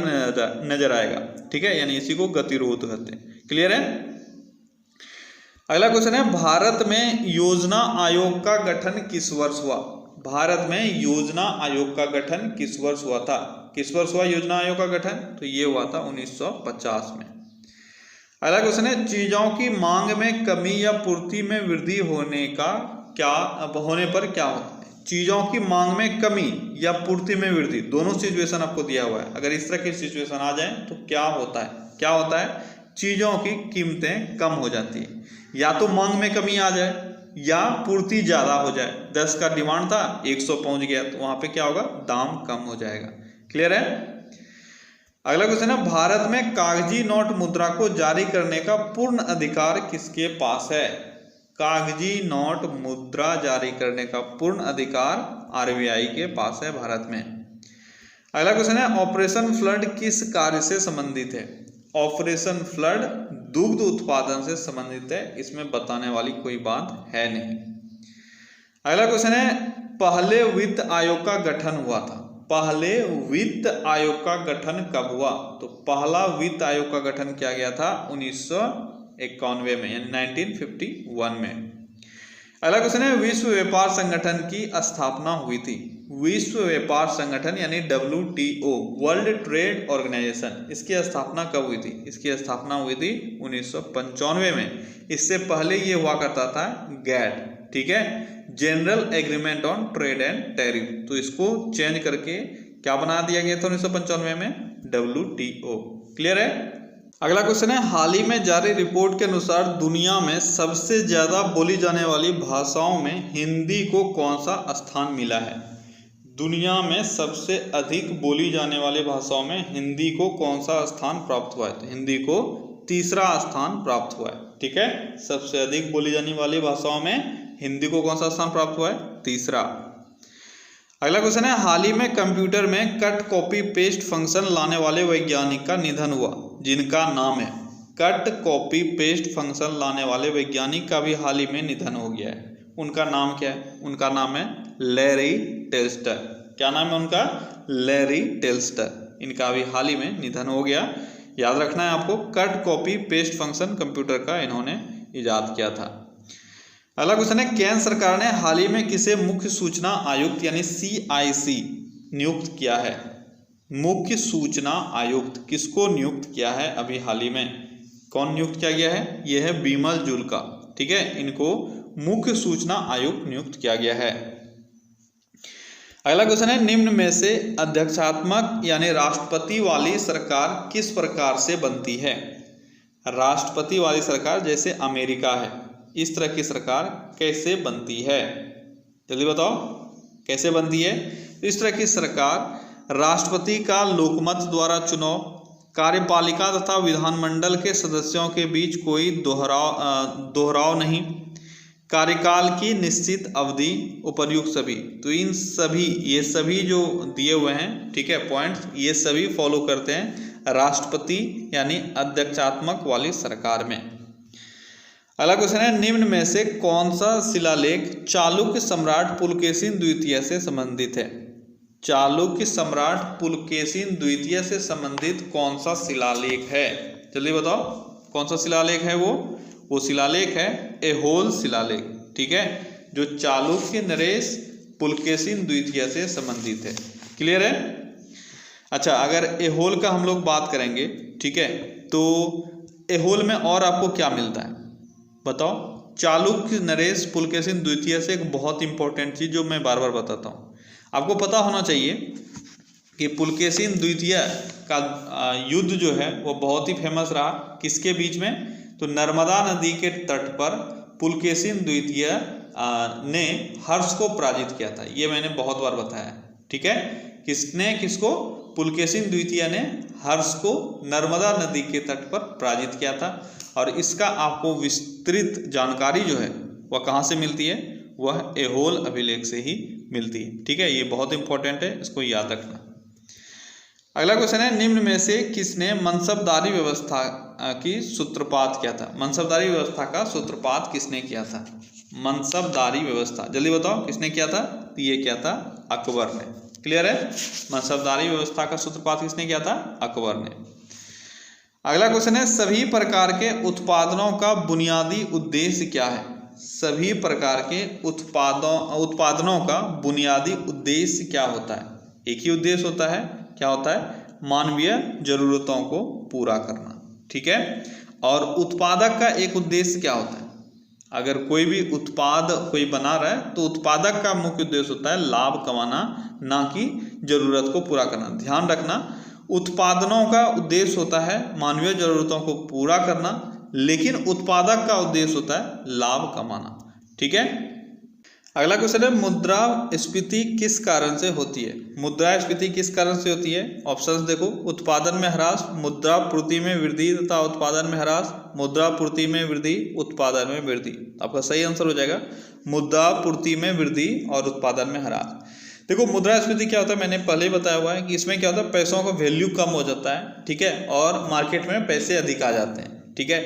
नजर आएगा। ठीक है, यानी इसी को गतिरोध कहते हैं। क्लियर है? अगला क्वेश्चन है, भारत में योजना आयोग का गठन किस वर्ष हुआ? भारत में योजना आयोग का गठन किस वर्ष हुआ था? किस वर्ष हुआ योजना आयोग का गठन? तो ये हुआ था 1950 में। अगला क्वेश्चन है, चीजों की मांग में कमी या पूर्ति में वृद्धि होने पर क्या होता है? चीजों की मांग में कमी या पूर्ति में वृद्धि, दोनों सिचुएशन आपको दिया हुआ है। अगर इस तरह की सिचुएशन आ जाए तो क्या होता है? क्या होता है? चीजों की कीमतें कम हो जाती है, या तो मांग में कमी आ जाए या पूर्ति ज्यादा हो जाए। 10 का डिमांड था, 100 पहुंच गया, तो वहां पे क्या होगा? दाम कम हो जाएगा। क्लियर है? अगला क्वेश्चन है, भारत में कागजी नोट मुद्रा को जारी करने का पूर्ण अधिकार किसके पास है? कागजी नोट मुद्रा जारी करने का पूर्ण अधिकार आरबीआई के पास है भारत में। अगला क्वेश्चन है, ऑपरेशन फ्लड किस कार्य से संबंधित है? ऑपरेशन फ्लड दुग्ध उत्पादन से संबंधित है, इसमें बताने वाली कोई बात है नहीं। अगला क्वेश्चन है, पहले वित्त आयोग का गठन हुआ था। पहले वित्त आयोग का गठन कब हुआ? तो पहला वित्त आयोग का गठन किया गया था 1991 में, यानी 1951 में। अगला क्वेश्चन है, विश्व व्यापार संगठन की स्थापना हुई थी। विश्व व्यापार संगठन यानी WTO, वर्ल्ड ट्रेड ऑर्गेनाइजेशन, इसकी स्थापना कब हुई थी? इसकी स्थापना हुई थी 1995 में। इससे पहले ये हुआ करता था GATT, ठीक है, general agreement on trade and tariff. तो इसको चेंज करके क्या बना दिया गया था 1995 में? WTO। क्लियर है? अगला क्वेश्चन है, हाल ही में जारी रिपोर्ट के अनुसार दुनिया में सबसे ज्यादा बोली जाने वाली भाषाओं में हिंदी को कौन सा स्थान मिला है? दुनिया में सबसे अधिक बोली जाने वाली भाषाओं में हिंदी को कौन सा स्थान प्राप्त हुआ है? तो हिंदी को तीसरा स्थान प्राप्त हुआ है। ठीक है, सबसे अधिक बोली जाने वाली भाषाओं में हिंदी को कौन सा स्थान प्राप्त हुआ है? तीसरा। अगला क्वेश्चन है, हाल ही में कंप्यूटर में कट कॉपी पेस्ट फंक्शन लाने वाले वैज्ञानिक का निधन हुआ, जिनका नाम है कट कॉपी पेस्ट फंक्शन लाने वाले वैज्ञानिक का भी हाल ही में निधन हो गया है। उनका नाम क्या है? उनका नाम है लैरी टेल्स्टर। क्या नाम है उनका? लैरी टेल्स्टर। इनका भी हाल ही में निधन हो गया। याद रखना है आपको, cut copy paste function computer का इन्होंने इजाद किया था। अगला क्वेश्चन है, केंद्र सरकार ने हाल ही में किसे मुख्य सूचना आयुक्त यानी CIC नियुक्त किया है? मुख्य सूचना आयुक्त किसको नियुक्त किया है अभी हाल ही में? कौन नियुक्त किया गया है? यह है बिमल जुल्का। ठीक है, इनको मुख्य सूचना आयुक्त नियुक्त किया गया है। अगला क्वेश्चन है, निम्न में से अध्यक्षात्मक यानी राष्ट्रपति वाली सरकार किस प्रकार से बनती है? राष्ट्रपति वाली सरकार जैसे अमेरिका है, इस तरह की सरकार कैसे बनती है? जल्दी बताओ कैसे बनती है? इस तरह की सरकार राष्ट्रपति का लोकमत द्वारा चुनाव, कार्यपालिका तथा विधानमंडल के सदस्यों के बीच कोई दोहराव नहीं, कार्यकाल की निश्चित अवधि, उपर्युक्त सभी। तो इन सभी ये सभी जो दिए हुए हैं, ठीक है, पॉइंट्स, ये सभी फॉलो करते हैं राष्ट्रपति यानी अध्यक्षात्मक वाली सरकार में। अगला क्वेश्चन है, निम्न में से कौन सा शिलालेख चालुक्य सम्राट पुलकेशिन द्वितीय से संबंधित है? चालुक्य सम्राट पुलकेशिन द्वितीय से संबंधित कौन सा शिलालेख है? जल्दी बताओ कौन सा शिलालेख है? वो शिलालेख है ऐहोल शिलालेख। ठीक है, जो चालुक्य नरेश पुलकेशिन द्वितीय से संबंधित है। क्लियर है? अच्छा, अगर ऐहोल का हम लोग बात करेंगे, ठीक है, तो ऐहोल में और आपको क्या मिलता है बताओ? चालुक्य नरेश पुलकेशिन द्वितीय से एक बहुत इंपॉर्टेंट चीज जो मैं बार बार बताता हूँ, आपको पता होना चाहिए कि पुलकेशिन द्वितीय का युद्ध जो है वो बहुत ही फेमस रहा। किसके बीच में? तो नर्मदा नदी के तट पर पुलकेशिन द्वितीय ने हर्ष को पराजित किया था। ये मैंने बहुत बार बताया। ठीक है, किसने किसको? पुलकेशिन द्वितीय ने हर्ष को नर्मदा नदी के तट पर पराजित किया था। और इसका आपको विस्तृत जानकारी जो है वह कहाँ से मिलती है? वह ऐहोल अभिलेख से ही मिलती है। ठीक है, ये बहुत इंपॉर्टेंट है, इसको याद रखना। अगला क्वेश्चन है, निम्न में से किसने मनसबदारी व्यवस्था की सूत्रपात किया था? मनसबदारी व्यवस्था का सूत्रपात किसने किया था? मनसबदारी व्यवस्था, जल्दी बताओ किसने किया था? तो ये किया था अकबर ने। क्लियर है? मनसबदारी व्यवस्था का सूत्रपात किसने किया था? अकबर ने। अगला क्वेश्चन है, सभी प्रकार के उत्पादनों का बुनियादी उद्देश्य क्या है? सभी प्रकार के उत्पादनों का बुनियादी उद्देश्य क्या होता है? एक ही उद्देश्य होता है, क्या होता है? मानवीय जरूरतों को पूरा करना। ठीक है, और उत्पादक का एक उद्देश्य क्या होता है? अगर कोई भी उत्पाद कोई बना रहा है तो उत्पादक का मुख्य उद्देश्य होता है लाभ कमाना, ना कि जरूरत को पूरा करना। ध्यान रखना, उत्पादनों का उद्देश्य होता है मानवीय जरूरतों को पूरा करना, लेकिन उत्पादक का उद्देश्य होता है लाभ कमाना। ठीक है, अगला क्वेश्चन है, मुद्रास्फीति किस कारण से होती है? मुद्रास्फीति किस कारण से होती है? ऑप्शंस देखो, उत्पादन में ह्रास, मुद्रा पूर्ति में वृद्धि तथा उत्पादन में ह्रास, मुद्रा पूर्ति में वृद्धि, उत्पादन में वृद्धि। आपका सही आंसर हो जाएगा मुद्रा पूर्ति में वृद्धि और उत्पादन में ह्रास। देखो, मुद्रास्फीति क्या होता है, मैंने पहले ही बताया हुआ है कि इसमें क्या होता है, पैसों का वैल्यू कम हो जाता है। ठीक है, और मार्केट में पैसे अधिक आ जाते हैं। ठीक है,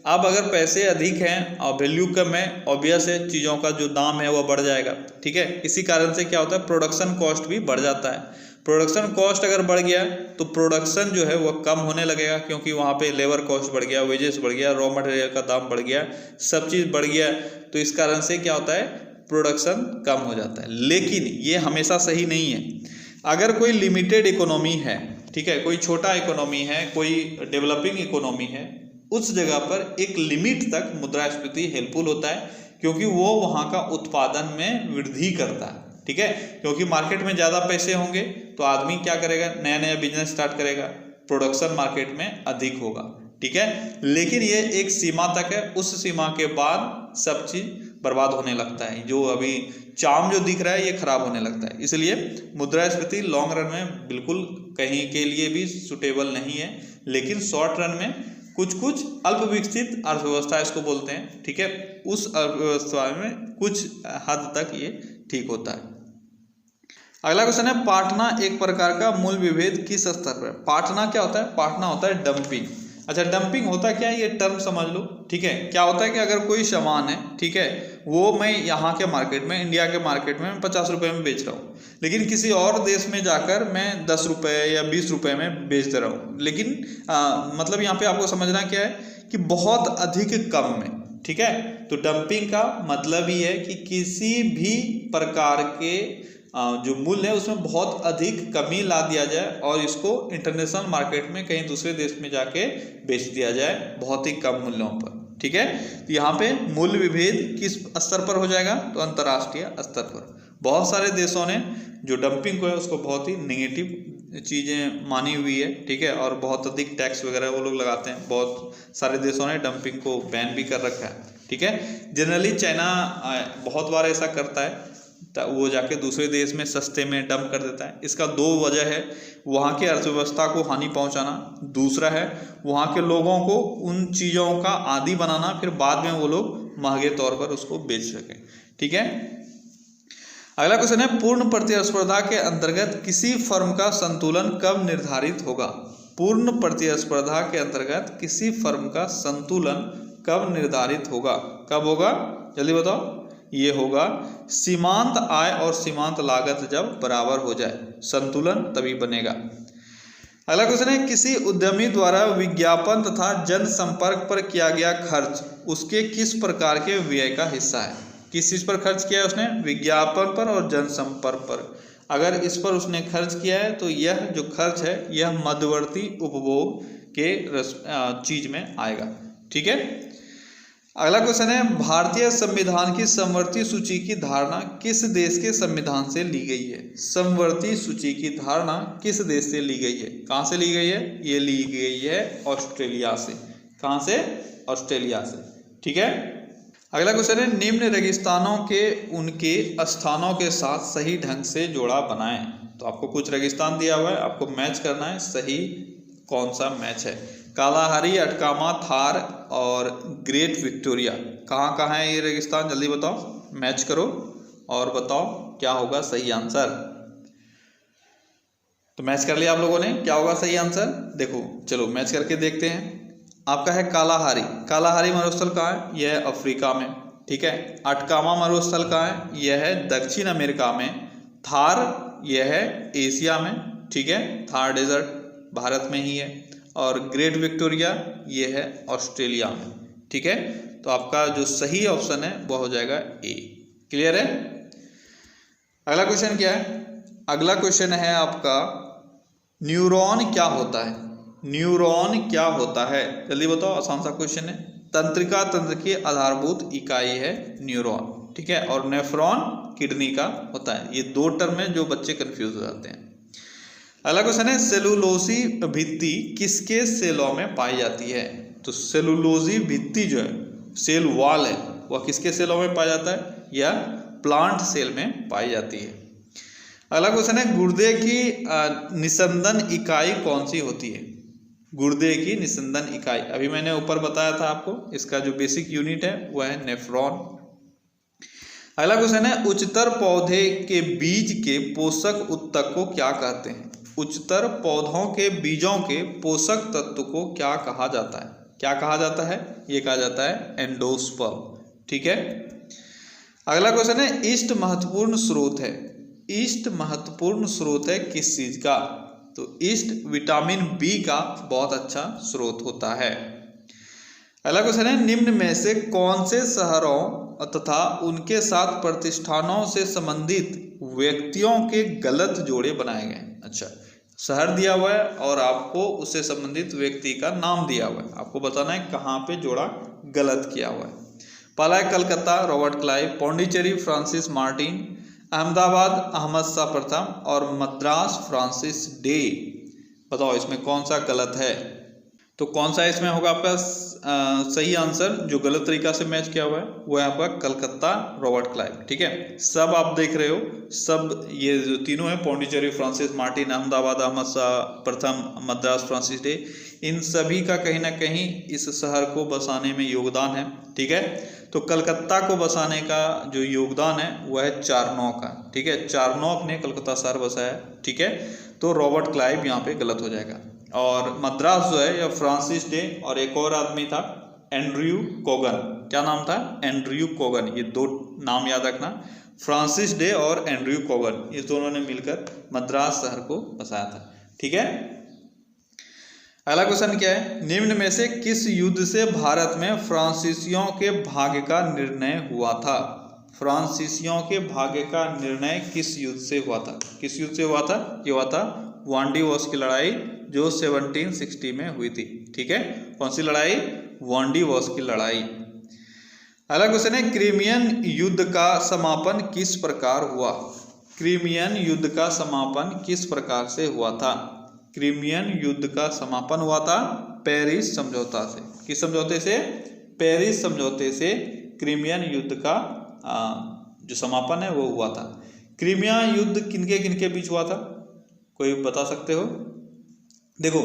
अब अगर पैसे अधिक हैं और वैल्यू कम है, ऑब्वियस है चीज़ों का जो दाम है वह बढ़ जाएगा। ठीक है, इसी कारण से क्या होता है, प्रोडक्शन कॉस्ट भी बढ़ जाता है। प्रोडक्शन कॉस्ट अगर बढ़ गया तो प्रोडक्शन जो है वह कम होने लगेगा, क्योंकि वहाँ पे लेबर कॉस्ट बढ़ गया, वेजेस बढ़ गया, रॉ मटेरियल का दाम बढ़ गया, सब चीज़ बढ़ गया। तो इस कारण से क्या होता है, प्रोडक्शन कम हो जाता है। लेकिन ये हमेशा सही नहीं है। अगर कोई लिमिटेड इकोनॉमी है, ठीक है, कोई छोटा इकोनॉमी है, कोई डेवलपिंग इकोनॉमी है, उस जगह पर एक लिमिट तक मुद्रास्फीति हेल्पफुल होता है, क्योंकि वो वहाँ का उत्पादन में वृद्धि करता है। ठीक है, क्योंकि मार्केट में ज़्यादा पैसे होंगे तो आदमी क्या करेगा, नया नया बिजनेस स्टार्ट करेगा, प्रोडक्शन मार्केट में अधिक होगा। ठीक है, लेकिन ये एक सीमा तक है, उस सीमा के बाद सब चीज़ बर्बाद होने लगता है। जो अभी चार्म जो दिख रहा है ये खराब होने लगता है। इसलिए मुद्रास्फीति लॉन्ग रन में बिल्कुल कहीं के लिए भी सुटेबल नहीं है, लेकिन शॉर्ट रन में कुछ कुछ अल्प विकसित अर्थव्यवस्था इसको बोलते हैं। ठीक है, उस अर्थव्यवस्था में कुछ हद तक ये ठीक होता है। अगला क्वेश्चन है, पाटना एक प्रकार का मूल विभेद किस स्तर पर? पाटना क्या होता है? पाटना होता है डंपिंग। अच्छा, डंपिंग होता क्या है, ये टर्म समझ लो। ठीक है, क्या होता है कि अगर कोई सामान है, ठीक है, वो मैं यहाँ के मार्केट में, इंडिया के मार्केट में 50 रुपये में बेच रहा हूँ, लेकिन किसी और देश में जाकर मैं 10 रुपये या 20 रुपये में बेच दे रहा हूँ। लेकिन मतलब यहाँ पे आपको समझना क्या है कि बहुत अधिक कम में। ठीक है, तो डंपिंग का मतलब ही है कि किसी भी प्रकार के जो मूल्य है उसमें बहुत अधिक कमी ला दिया जाए और इसको इंटरनेशनल मार्केट में कहीं दूसरे देश में जाके बेच दिया जाए बहुत ही कम मूल्यों पर। ठीक है, तो यहाँ पे मूल्य विभेद किस स्तर पर हो जाएगा, तो अंतर्राष्ट्रीय स्तर पर। बहुत सारे देशों ने जो डंपिंग को है उसको बहुत ही नेगेटिव चीज़ें मानी हुई है। ठीक है, और बहुत अधिक टैक्स वगैरह वो लोग लगाते हैं। बहुत सारे देशों ने डंपिंग को बैन भी कर रखा है। ठीक है, जनरली चाइना बहुत बार ऐसा करता है, वो जाके दूसरे देश में सस्ते में डंप कर देता है। इसका दो वजह है, वहाँ की अर्थव्यवस्था को हानि पहुँचाना, दूसरा है वहाँ के लोगों को उन चीज़ों का आदी बनाना, फिर बाद में वो लोग महंगे तौर पर उसको बेच सकें। ठीक है, अगला क्वेश्चन है, पूर्ण प्रतिस्पर्धा के अंतर्गत किसी फर्म का संतुलन कब निर्धारित होगा। पूर्ण प्रतिस्पर्धा के अंतर्गत किसी फर्म का संतुलन कब निर्धारित होगा, कब होगा, जल्दी बताओ। ये होगा सीमांत आय और सीमांत लागत जब बराबर हो जाए, संतुलन तभी बनेगा। अगला क्वेश्चन है, किसी उद्यमी द्वारा विज्ञापन तथा जनसंपर्क पर किया गया खर्च उसके किस प्रकार के व्यय का हिस्सा है। किस चीज पर खर्च किया है उसने, विज्ञापन पर और जनसंपर्क पर। अगर इस पर उसने खर्च किया है तो यह जो खर्च है यह मध्यवर्ती उपभोग के चीज में आएगा। ठीक है, अगला क्वेश्चन है, भारतीय संविधान की समवर्ती सूची की धारणा किस देश के संविधान से ली गई है। समवर्ती सूची की धारणा किस देश से ली गई है, कहाँ से ली गई है, ये ली गई है ऑस्ट्रेलिया से। कहाँ से, ऑस्ट्रेलिया से। ठीक है, अगला क्वेश्चन है, निम्न रेगिस्तानों के उनके स्थानों के साथ सही ढंग से जोड़ा बनाएं। तो आपको कुछ रेगिस्तान दिया हुआ है, आपको मैच करना है सही कौन सा मैच है। कालाहारी, अटकामा, थार और ग्रेट विक्टोरिया, कहाँ कहाँ है ये रेगिस्तान, जल्दी बताओ, मैच करो और बताओ क्या होगा सही आंसर। तो मैच कर लिया आप लोगों ने, क्या होगा सही आंसर, देखो चलो मैच करके देखते हैं। आपका है कालाहारी, कालाहारी मरुस्थल कहाँ है, यह है अफ्रीका में। ठीक है, अटकामा मरुस्थल कहाँ है, यह है दक्षिण अमेरिका में। थार यह है एशिया में। ठीक है, थार डेजर्ट भारत में ही है। और ग्रेट विक्टोरिया ये है ऑस्ट्रेलिया में। ठीक है, तो आपका जो सही ऑप्शन है वो हो जाएगा ए। क्लियर है। अगला क्वेश्चन क्या है, अगला क्वेश्चन है आपका, न्यूरॉन क्या होता है। न्यूरॉन क्या होता है, जल्दी बताओ, आसान सा क्वेश्चन है। तंत्रिका तंत्र की आधारभूत इकाई है न्यूरॉन। ठीक है, और नेफ्रॉन किडनी का होता है। ये दो टर्म है जो बच्चे कंफ्यूज हो जाते हैं। अगला क्वेश्चन है, सेलुलोसी भित्ति किसके सेलों में पाई जाती है। तो सेलुलोजी भित्ति जो है, सेल वॉल है, वह किसके सेलों में पाया जाता है, या प्लांट सेल में पाई जाती है। अगला क्वेश्चन है, गुर्दे की निस्संदन इकाई कौन सी होती है। गुर्दे की निस्संदन इकाई, अभी मैंने ऊपर बताया था आपको, इसका जो बेसिक यूनिट है वह है नेफ्रॉन। अगला क्वेश्चन है, उच्चतर पौधे के बीज के पोषक ऊतक को क्या कहते हैं। उच्चतर पौधों के बीजों के पोषक तत्व को क्या कहा जाता है, क्या कहा जाता है, ये कहा जाता है एंडोस्पर्म। ठीक है, अगला क्वेश्चन है, ईस्ट महत्वपूर्ण स्रोत है। ईस्ट महत्वपूर्ण स्रोत है किस चीज का, तो ईस्ट विटामिन बी का बहुत अच्छा स्रोत होता है। अगला क्वेश्चन है, निम्न में से कौन से शहरों तथा उनके साथ प्रतिष्ठानों से संबंधित व्यक्तियों के गलत जोड़े बनाए गए। अच्छा, शहर दिया हुआ है और आपको उससे संबंधित व्यक्ति का नाम दिया हुआ है, आपको बताना है कहाँ पे जोड़ा गलत किया हुआ है। पहला है Calcutta Robert Clive, Pondicherry Francis Martin, Ahmedabad Ahmad Shah प्रथम और मद्रास फ्रांसिस डे। बताओ इसमें कौन सा गलत है। तो कौन सा इसमें होगा आपका सही आंसर, जो गलत तरीका से मैच किया हुआ है वो है आपका कलकत्ता रॉबर्ट क्लाइव। ठीक है, सब आप देख रहे हो, सब ये जो तीनों है, पौंडीचेरी फ्रांसिस मार्टिन, अहमदाबाद अहमद शाह प्रथम, मद्रास फ्रांसिस डे, इन सभी का कहीं ना कहीं इस शहर को बसाने में योगदान है। ठीक है, तो कलकत्ता को बसाने का जो योगदान है वह है चारनॉक का। ठीक है, चारनॉक ने कलकत्ता शहर बसाया। ठीक है, तो रॉबर्ट क्लाइव यहाँ पे गलत हो जाएगा। और मद्रास जो है या फ्रांसिस डे, और एक और आदमी था एंड्रयू कोगन। क्या नाम था, एंड्रयू कोगन। ये दो नाम याद रखना, फ्रांसिस डे और एंड्रयू कोगन, इस दोनों ने मिलकर मद्रास शहर को बसाया था। ठीक है, अगला क्वेश्चन क्या है, निम्न में से किस युद्ध से भारत में फ्रांसीसियों के भाग्य का निर्णय हुआ था। फ्रांसीसियों के भाग्य का निर्णय किस युद्ध से हुआ था? किस युद्ध से हुआ था? ये हुआ था वांडीवॉस की लड़ाई, जो 1760 में हुई थी। ठीक है, कौन सी लड़ाई? वांडीवॉस की लड़ाई। अगला क्वेश्चन है, क्रीमियन युद्ध का समापन किस प्रकार हुआ? क्रीमियन युद्ध का समापन किस प्रकार से हुआ था? क्रीमियन युद्ध का समापन हुआ था पेरिस समझौता से। किस समझौते से? पेरिस समझौते से क्रीमियन युद्ध का जो समापन है वो हुआ था। क्रीमिया युद्ध किनके किनके बीच हुआ था? कोई बता सकते हो? देखो,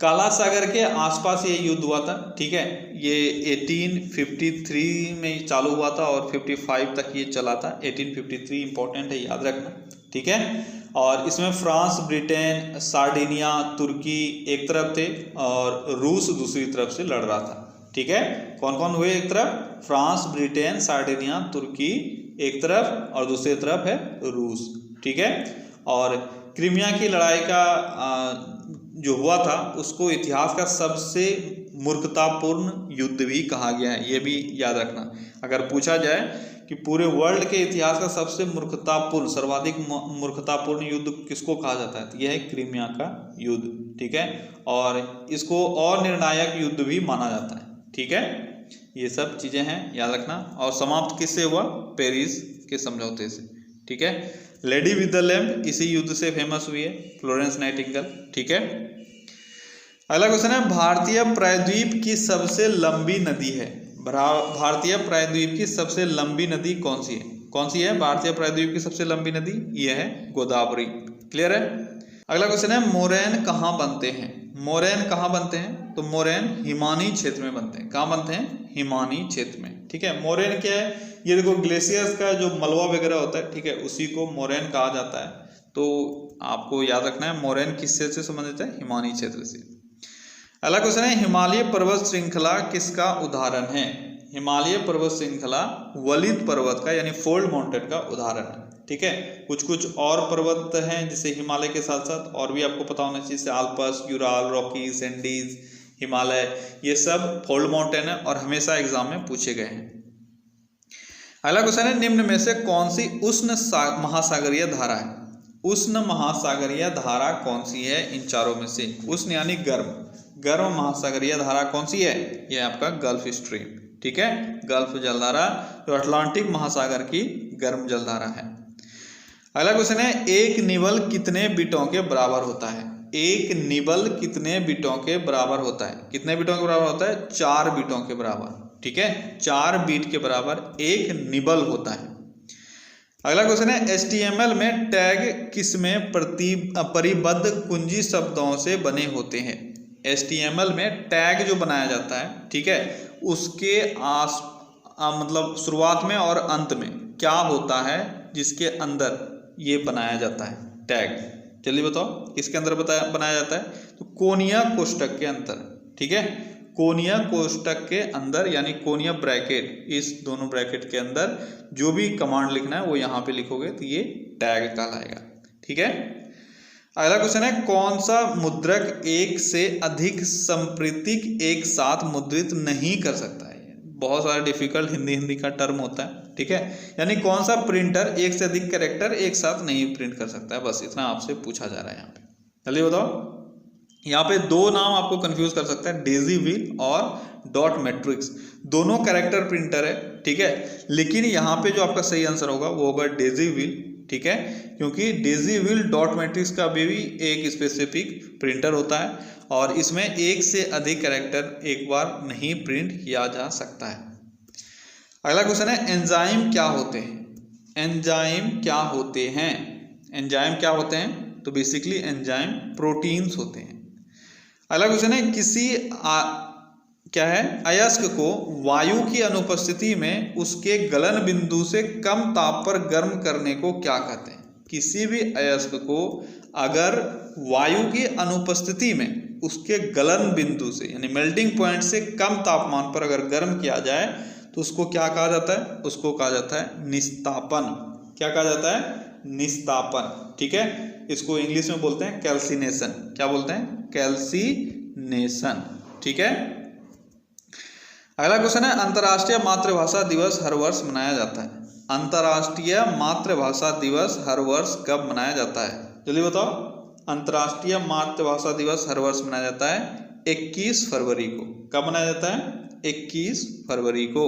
काला सागर के आसपास ये युद्ध हुआ था। ठीक है, ये 1853 में चालू हुआ था और 55 तक ये चला था। 1853 इंपॉर्टेंट है, याद रखना। ठीक है, और इसमें फ्रांस, ब्रिटेन, सार्डिनिया, तुर्की एक तरफ थे और रूस दूसरी तरफ से लड़ रहा था। ठीक है, कौन कौन हुए एक तरफ? फ्रांस, ब्रिटेन, सार्डिनिया, तुर्की एक तरफ और दूसरी तरफ है रूस। ठीक है, और क्रीमिया की लड़ाई का जो हुआ था उसको इतिहास का सबसे मूर्खतापूर्ण युद्ध भी कहा गया है। ये भी याद रखना, अगर पूछा जाए कि पूरे वर्ल्ड के इतिहास का सबसे मूर्खतापूर्ण, सर्वाधिक मूर्खतापूर्ण युद्ध किसको कहा जाता है? तो यह है क्रीमिया का युद्ध। ठीक है, और इसको और निर्णायक युद्ध भी माना जाता है। ठीक है, ये सब चीजें हैं, याद रखना। और समाप्त किससे हुआ? पेरिस के समझौते से। ठीक है, लेडी विद द लैम्प इसी युद्ध से फेमस हुई है, फ्लोरेंस नाइटिंगेल। ठीक है, अगला क्वेश्चन है, भारतीय प्रायद्वीप की सबसे लंबी नदी है। भारतीय प्रायद्वीप की सबसे लंबी नदी कौन सी है? कौन सी है भारतीय प्रायद्वीप की सबसे लंबी नदी? यह है गोदावरी। क्लियर है? अगला क्वेश्चन है, मोरैन कहाँ बनते हैं? मोरैन कहाँ बनते हैं? तो मोरैन हिमानी क्षेत्र में बनते हैं। कहाँ बनते हैं? हिमानी क्षेत्र में। ठीक है, मोरैन क्या है? ये देखो, ग्लेशियर्स का जो मलबा वगैरह होता है, ठीक है, उसी को मोरैन कहा जाता है। तो आपको याद रखना है मोरैन किस क्षेत्र से संबंधित है? हिमानी क्षेत्र से। अगला क्वेश्चन है, हिमालय पर्वत श्रृंखला किसका उदाहरण है? हिमालय पर्वत श्रृंखला वलित पर्वत का यानी फोल्ड माउंटेन का उदाहरण है। ठीक है, कुछ कुछ और पर्वत हैं जैसे हिमालय के साथ साथ और भी आपको पता होना चाहिए, जैसे Alps, Ural, Rockies, Andes, Himalaya, ये सब फोल्ड माउंटेन है और हमेशा एग्जाम में पूछे गए हैं। अगला क्वेश्चन है, निम्न में से कौन सी उष्ण महासागरीय धारा है? उष्ण महासागरीय धारा कौन सी है इन चारों में से? उष्ण यानी गर्म, गर्म महासागरीय धारा कौन सी है? यह आपका गल्फ स्ट्रीम। ठीक है, गल्फ जलधारा जो अटलांटिक महासागर की गर्म जलधारा है। अगला क्वेश्चन है, एक निबल कितने बिटों के बराबर होता है? एक निबल कितने बिटों के बराबर होता है? कितने बिटों के बराबर होता है? 4 बिटों के बराबर। ठीक है, 4 बीट के बराबर एक निबल होता है। अगला क्वेश्चन है, HTML में टैग किसमें परिबद्ध कुंजी शब्दों से बने होते हैं? HTML में टैग जो बनाया जाता है, ठीक है, उसके मतलब शुरुआत में और अंत में क्या होता है जिसके अंदर ये बनाया जाता है टैग? जल्दी बताओ, किसके अंदर बनाया जाता है? तो कोनिया कोष्टक के अंदर। ठीक है, कोनिया कोष्टक के अंदर यानी कोनिया ब्रैकेट, इस दोनों ब्रैकेट के अंदर जो भी कमांड लिखना है वो यहाँ पे लिखोगे तो ये टैग कहलाएगा। ठीक है, अगला क्वेश्चन है, कौन सा मुद्रक एक से अधिक संप्रीतिक एक साथ मुद्रित नहीं कर सकता है? बहुत सारा डिफिकल्ट हिंदी का टर्म होता है। ठीक है, यानी कौन सा प्रिंटर एक से अधिक कैरेक्टर एक साथ नहीं प्रिंट कर सकता है? बस इतना आपसे पूछा जा रहा है यहाँ पे। जल्दी बताओ, यहाँ पे 2 नाम आपको कंफ्यूज कर सकता है, डेजी व्हील और डॉट मैट्रिक्स। दोनों कैरेक्टर प्रिंटर है। ठीक है, लेकिन यहाँ पे जो आपका सही आंसर होगा वो होगा डेजी व्हील। ठीक है, क्योंकि डेजी व्हील डॉट मैट्रिक्स का भी एक स्पेसिफिक प्रिंटर होता है और इसमें एक से अधिक कैरेक्टर एक बार नहीं प्रिंट किया जा सकता है। अगला क्वेश्चन है, एंजाइम क्या होते हैं? एंजाइम क्या होते हैं? एंजाइम क्या होते हैं? तो बेसिकली एंजाइम प्रोटीन्स होते हैं। अगला क्वेश्चन है, क्या है, अयस्क को वायु की अनुपस्थिति में उसके गलन बिंदु से कम ताप पर गर्म करने को क्या कहते हैं? किसी भी अयस्क को अगर वायु की अनुपस्थिति में उसके गलन बिंदु से यानी मेल्टिंग पॉइंट से कम तापमान पर अगर गर्म किया जाए तो उसको क्या कहा जाता है? उसको कहा जाता है निस्तापन। क्या कहा जाता है? निस्तापन। ठीक है, इसको इंग्लिश में बोलते हैं कैल्सिनेशन। क्या बोलते हैं? कैल्सिनेशन। ठीक है, अगला क्वेश्चन है, अंतर्राष्ट्रीय मातृभाषा दिवस हर वर्ष मनाया जाता है। अंतर्राष्ट्रीय मातृभाषा दिवस हर वर्ष कब मनाया जाता है? जल्दी बताओ। अंतर्राष्ट्रीय मातृभाषा दिवस हर वर्ष मनाया जाता है 21 फरवरी को। कब मनाया जाता है? 21 फरवरी को।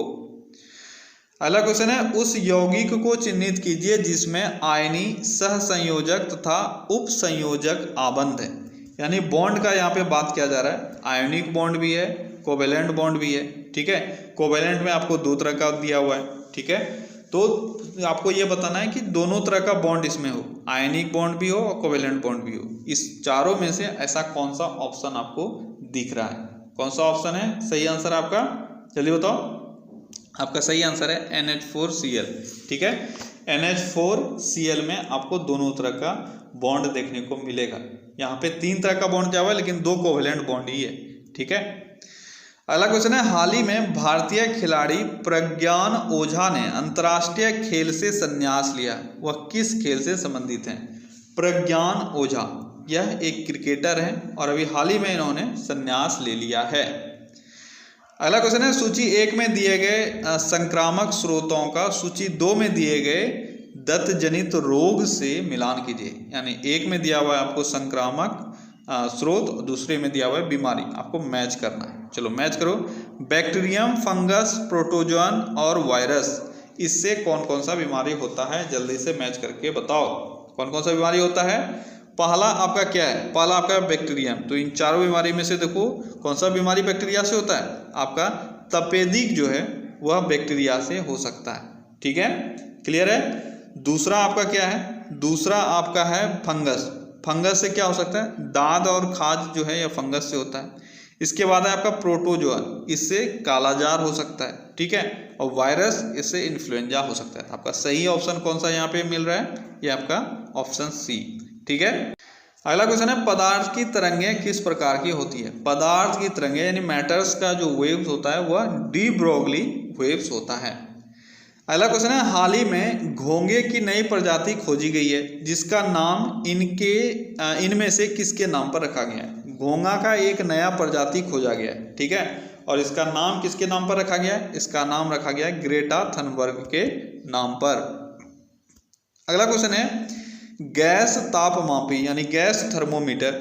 अगला क्वेश्चन है, उस यौगिक को चिन्हित कीजिए जिसमें आयनी, सहसंयोजक तथा उपसंयोजक आबंध है। यानी बॉन्ड का यहाँ पे बात किया जा रहा है। आयोनिक बॉन्ड भी है, कोवेलेंट बॉन्ड भी है। ठीक है, कोवेलेंट में आपको 2 तरह का दिया हुआ है। ठीक है, तो आपको ये बताना है कि दोनों तरह का बॉन्ड इसमें हो, आयनिक बॉन्ड भी हो और कोवेलेंट बॉन्ड भी हो। इस चारों में से ऐसा कौन सा ऑप्शन आपको दिख रहा है? कौन सा ऑप्शन है सही आंसर आपका? जल्दी बताओ। आपका सही आंसर है NH4Cl। ठीक है, NH4Cl में आपको दोनों तरह का बॉन्ड देखने को मिलेगा। यहाँ पे 3 तरह का बॉन्ड दिया हुआ है लेकिन 2 कोवेलेंट बॉन्ड ही है। ठीक है, अगला क्वेश्चन है, हाल ही में भारतीय खिलाड़ी प्रज्ञान ओझा ने अंतर्राष्ट्रीय खेल से संन्यास लिया। वह किस खेल से संबंधित हैं? प्रज्ञान ओझा यह एक क्रिकेटर है और अभी हाल ही में इन्होंने संन्यास ले लिया है। अगला क्वेश्चन है, सूची 1 में दिए गए संक्रामक स्रोतों का सूची 2 में दिए गए दत्त जनित रोग से मिलान कीजिए। यानी 1 में दिया हुआ है आपको संक्रामक स्रोत, दूसरे में दिया हुआ है बीमारी। आपको मैच करना है। चलो मैच करो। बैक्टीरियम, फंगस, प्रोटोजोन और वायरस, इससे कौन कौन सा बीमारी होता है? जल्दी से मैच करके बताओ कौन कौन सा बीमारी होता है। पहला आपका क्या है? पहला आपका बैक्टीरियम। तो इन चारों बीमारी में से देखो कौन सा बीमारी बैक्टीरिया से होता है? आपका तपेदिक जो है वह बैक्टीरिया से हो सकता है। ठीक है, क्लियर है। दूसरा आपका क्या है? दूसरा आपका है फंगस। फंगस से क्या हो सकता है? दाद और खाज जो है यह फंगस से होता है। इसके बाद है आपका प्रोटोजोन, इससे कालाजार हो सकता है। ठीक है, और वायरस, इससे इन्फ्लुएंजा हो सकता है। आपका सही ऑप्शन कौन सा यहाँ पे मिल रहा है? ये आपका ऑप्शन सी। ठीक है, अगला क्वेश्चन है, पदार्थ की तरंगें किस प्रकार की होती है? पदार्थ की तरंगें यानी मैटर्स का जो वेव्स होता है वह डी ब्रोगली वेव्स होता है। अगला क्वेश्चन है, हाल ही में घोंगे की नई प्रजाति खोजी गई है जिसका नाम इनमें से किसके नाम पर रखा गया है? घोंगा का एक नया प्रजाति खोजा गया है। ठीक है, और इसका नाम किसके नाम पर रखा गया है? इसका नाम रखा गया है ग्रेटा थनबर्ग के नाम पर। अगला क्वेश्चन है, गैस तापमापी यानी गैस थर्मोमीटर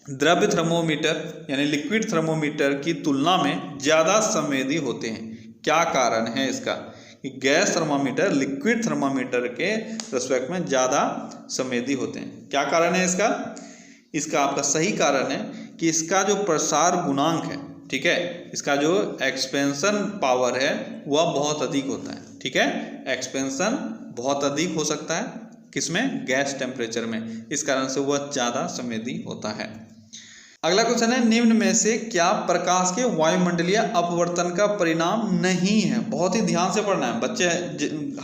द्रव्य थर्मोमीटर यानी लिक्विड थर्मोमीटर की तुलना में ज्यादा संवेदी होते हैं। क्या कारण है इसका कि गैस थर्मोमीटर लिक्विड थर्मोमीटर के रिस्पेक्ट में ज्यादा संवेदी होते हैं? क्या कारण है इसका? इसका आपका सही कारण है कि इसका जो प्रसार गुणांक है, ठीक है, इसका जो एक्सपेंशन पावर है वह बहुत अधिक होता है। ठीक है, एक्सपेंशन बहुत अधिक हो सकता है किसमें? गैस टेम्परेचर में। इस कारण से वह ज्यादा संवेदी होता है। अगला क्वेश्चन है, निम्न में से क्या प्रकाश के वायुमंडलीय अपवर्तन का परिणाम नहीं है? बहुत ही ध्यान से पढ़ना है। बच्चे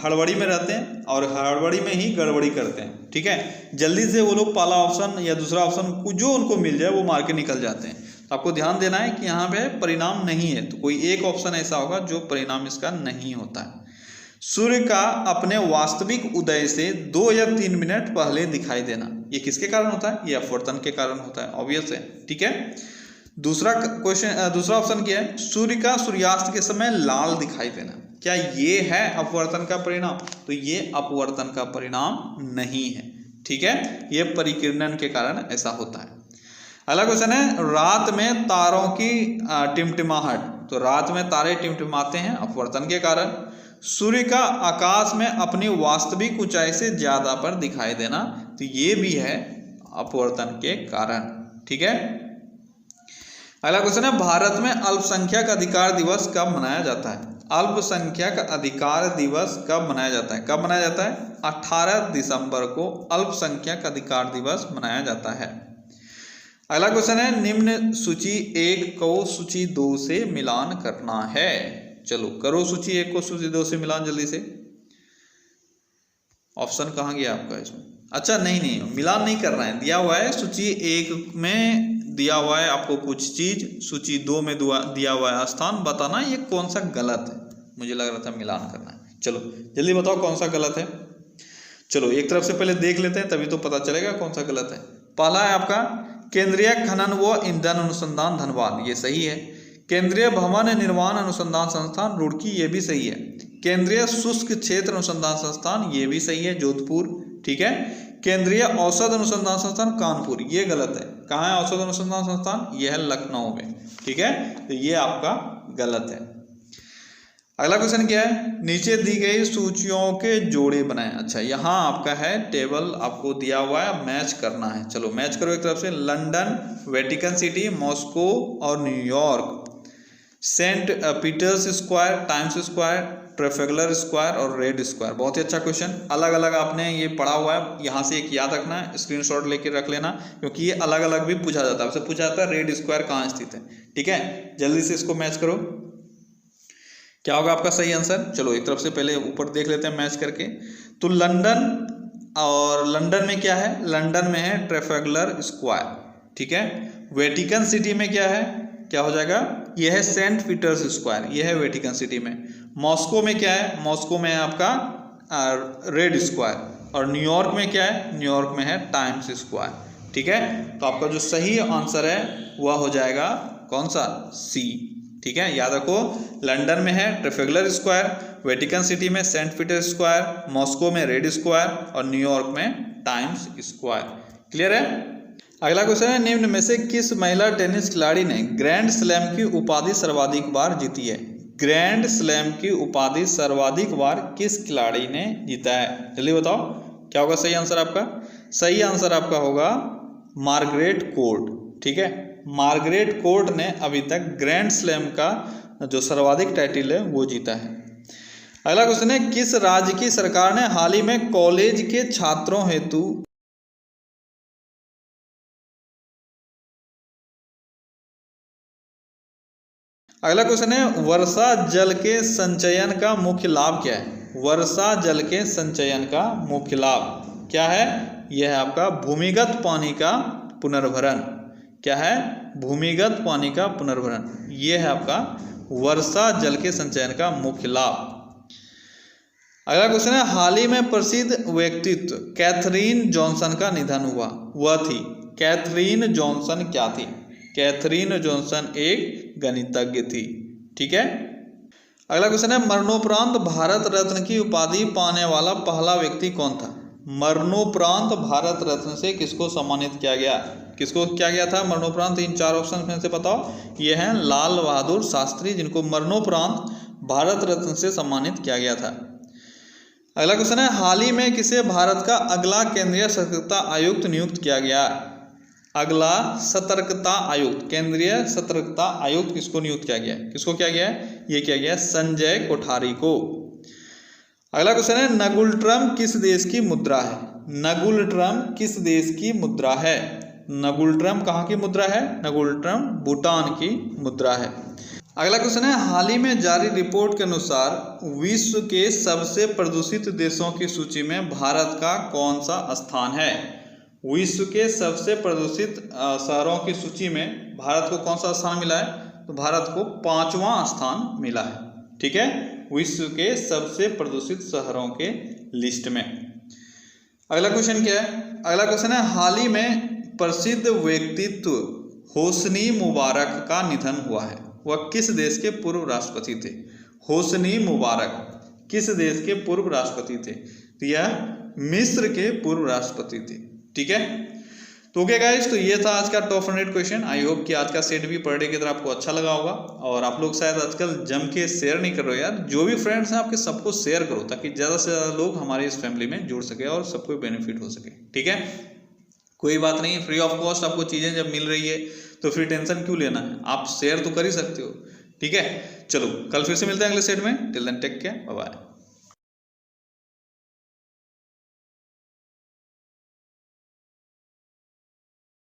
हड़बड़ी में रहते हैं और हड़बड़ी में ही गड़बड़ी करते हैं। ठीक है, जल्दी से वो लोग पहला ऑप्शन या दूसरा ऑप्शन जो उनको मिल जाए वो मार के निकल जाते हैं। तो आपको ध्यान देना है कि यहाँ पे परिणाम नहीं है, तो कोई एक ऑप्शन ऐसा होगा जो परिणाम इसका नहीं होता है। सूर्य का अपने वास्तविक उदय से 2 या 3 मिनट पहले दिखाई देना, ये किसके कारण होता है? ये अपवर्तन के कारण होता है, ऑब्वियस है। ठीक है, दूसरा क्वेश्चन, दूसरा ऑप्शन क्या है? सूर्य का सूर्यास्त के समय लाल दिखाई देना, क्या ये है अपवर्तन का परिणाम? तो ये अपवर्तन का परिणाम नहीं है। ठीक है, ये परिकिरणन के कारण ऐसा होता है। अगला क्वेश्चन है, रात में तारों की टिमटिमाहट, तो रात में तारे टिमटिमाते हैं अपवर्तन के कारण। सूर्य का आकाश में अपनी वास्तविक ऊंचाई से ज्यादा पर दिखाई देना, तो ये भी है अपवर्तन के कारण। ठीक है, अगला क्वेश्चन है, भारत में अल्पसंख्यक अधिकार दिवस कब मनाया जाता है? अल्पसंख्यक अधिकार दिवस कब मनाया जाता है? कब मनाया जाता है? 18 दिसंबर को अल्पसंख्यक अधिकार दिवस मनाया जाता है। अगला क्वेश्चन है, निम्न सूची 1 को सूची 2 से मिलान करना है। चलो करो सूची 1 को सूची 2 से मिलान जल्दी से। ऑप्शन कहाँ गया आपका इसमें? अच्छा नहीं, मिलान नहीं करना है, दिया हुआ है सूची 1 में दिया हुआ है आपको कुछ चीज, सूची 2 में दिया हुआ है स्थान, बताना ये कौन सा गलत है। मुझे लग रहा था मिलान करना है। चलो जल्दी बताओ कौन सा गलत है। चलो एक तरफ से पहले देख लेते हैं, तभी तो पता चलेगा कौन सा गलत है। पहला है आपका केंद्रीय खनन व ईंधन अनुसंधान धनबाद, ये सही है। केंद्रीय भवन निर्माण अनुसंधान संस्थान रुड़की, ये भी सही है। केंद्रीय शुष्क क्षेत्र अनुसंधान संस्थान, ये भी सही है, जोधपुर। ठीक है। केंद्रीय औषध अनुसंधान संस्थान कानपुर, ये गलत है। कहाँ है औषध अनुसंधान संस्थान? ये है लखनऊ में। ठीक है, तो ये आपका गलत है। अगला क्वेश्चन क्या है? नीचे दी गई सूचियों के जोड़े बनाएं। अच्छा, यहाँ आपका है टेबल आपको दिया हुआ है, मैच करना है। चलो मैच करो एक तरफ से। लंदन, वेटिकन सिटी, मॉस्को और New York, Saint Peter's Square, Times Square, Trafalgar Square और रेड स्क्वायर। बहुत ही अच्छा क्वेश्चन, अलग अलग आपने ये पढ़ा हुआ है, यहाँ से एक याद रखना है, स्क्रीनशॉट लेके रख लेना, क्योंकि ये अलग अलग भी पूछा जाता है। आपसे पूछा जाता है रेड स्क्वायर कहाँ स्थित है। ठीक है, जल्दी से इसको मैच करो, क्या होगा आपका सही आंसर। चलो एक तरफ से पहले ऊपर देख लेते हैं मैच करके। तो लंदन, और लंदन में क्या है? लंदन में है ट्रेफेगलर स्क्वायर। ठीक है। वेटिकन सिटी में क्या है? क्या हो जाएगा? यह है सेंट पीटर्स स्क्वायर, यह है वेटिकन सिटी में। मॉस्को में क्या है? मॉस्को में है आपका रेड स्क्वायर। और न्यूयॉर्क में क्या है? न्यूयॉर्क में है टाइम्स स्क्वायर। ठीक है, तो आपका जो सही आंसर है वह हो जाएगा कौन सा? सी। ठीक है, याद रखो, लंदन में है ट्रेफेगलर स्क्वायर, वेटिकन सिटी में सेंट पीटर स्क्वायर, मॉस्को में रेड स्क्वायर और न्यूयॉर्क में टाइम्स स्क्वायर। क्लियर है। अगला क्वेश्चन है, निम्न में से किस महिला टेनिस खिलाड़ी ने ग्रैंड स्लैम की उपाधि सर्वाधिक बार जीती है? ग्रैंड स्लैम की उपाधि सर्वाधिक बार किस खिलाड़ी ने जीता है? जल्दी बताओ, क्या होगा सही आंसर आपका? सही आंसर आपका होगा मार्गरेट कोर्ट। ठीक है, मार्गरेट कोर्ट ने अभी तक ग्रैंड स्लैम का जो सर्वाधिक टाइटल है वो जीता है। अगला क्वेश्चन है, किस राज्य की सरकार ने हाल ही में कॉलेज के छात्रों हेतु अगला क्वेश्चन है, वर्षा जल के संचयन का मुख्य लाभ क्या है? वर्षा जल के संचयन का मुख्य लाभ क्या है? यह है आपका भूमिगत पानी का पुनर्भरण। क्या है? भूमिगत पानी का पुनर्भरण, यह है आपका वर्षा जल के संचयन का मुख्य लाभ। अगला क्वेश्चन है, हाल ही में प्रसिद्ध व्यक्तित्व कैथरीन जॉनसन का निधन हुआ, वह थी? कैथरीन जॉनसन क्या थी? कैथरीन जॉनसन एक गणितज्ञ थी। ठीक है। अगला क्वेश्चन है, मरणोपरांत भारत रत्न की उपाधि पाने वाला पहला व्यक्ति कौन था? मरणोपरांत भारत रत्न से किसको सम्मानित किया गया? किसको किया गया था मरणोपरांत? इन चार ऑप्शन में से बताओ। ये हैं लाल बहादुर शास्त्री, जिनको मरणोपरांत भारत रत्न से सम्मानित किया गया था। अगला क्वेश्चन है, हाल ही में किसे भारत का अगला केंद्रीय सतर्कता आयुक्त नियुक्त किया गया? अगला सतर्कता आयुक्त, केंद्रीय सतर्कता आयुक्त किसको नियुक्त किया गया? किसको किया गया है? ये किया गया संजय कोठारी को। अगला क्वेश्चन है, नगुल्ट्रम किस देश की मुद्रा है? नगुल्ट्रम किस देश की मुद्रा है? नगुल्ट्रम कहाँ की मुद्रा है? नगुल्ट्रम भूटान की मुद्रा है। अगला क्वेश्चन है, हाल ही में जारी रिपोर्ट के अनुसार विश्व के सबसे प्रदूषित देशों की सूची में भारत का कौन सा स्थान है? विश्व के सबसे प्रदूषित शहरों की सूची में भारत को कौन सा स्थान मिला है? तो भारत को 5वां स्थान मिला है। ठीक है, विश्व के सबसे प्रदूषित शहरों के लिस्ट में। अगला क्वेश्चन क्या है? अगला क्वेश्चन है, हाल ही में प्रसिद्ध व्यक्तित्व होस्नी मुबारक का निधन हुआ है, वह किस देश के पूर्व राष्ट्रपति थे? होस्नी मुबारक किस देश के पूर्व राष्ट्रपति थे? तो यह मिस्र के पूर्व राष्ट्रपति थे। ठीक है, तो ओके गाइस, तो ये था आज का टॉप 100 क्वेश्चन। आई होप कि आज का सेट भी पर डे की तरह आपको अच्छा लगा होगा। और आप लोग शायद आजकल जम के शेयर नहीं कर रहे हो यार, जो भी फ्रेंड्स हैं आपके सबको शेयर करो, ताकि ज़्यादा से ज़्यादा लोग हमारे इस फैमिली में जुड़ सके और सबको बेनिफिट हो सके। ठीक है, कोई बात नहीं, फ्री ऑफ कॉस्ट आपको चीज़ें जब मिल रही है तो फिर टेंशन क्यों लेना है, आप शेयर तो कर ही सकते हो। ठीक है, चलो कल फिर से मिलते हैं अगले सेट में। Till then take care, bye bye.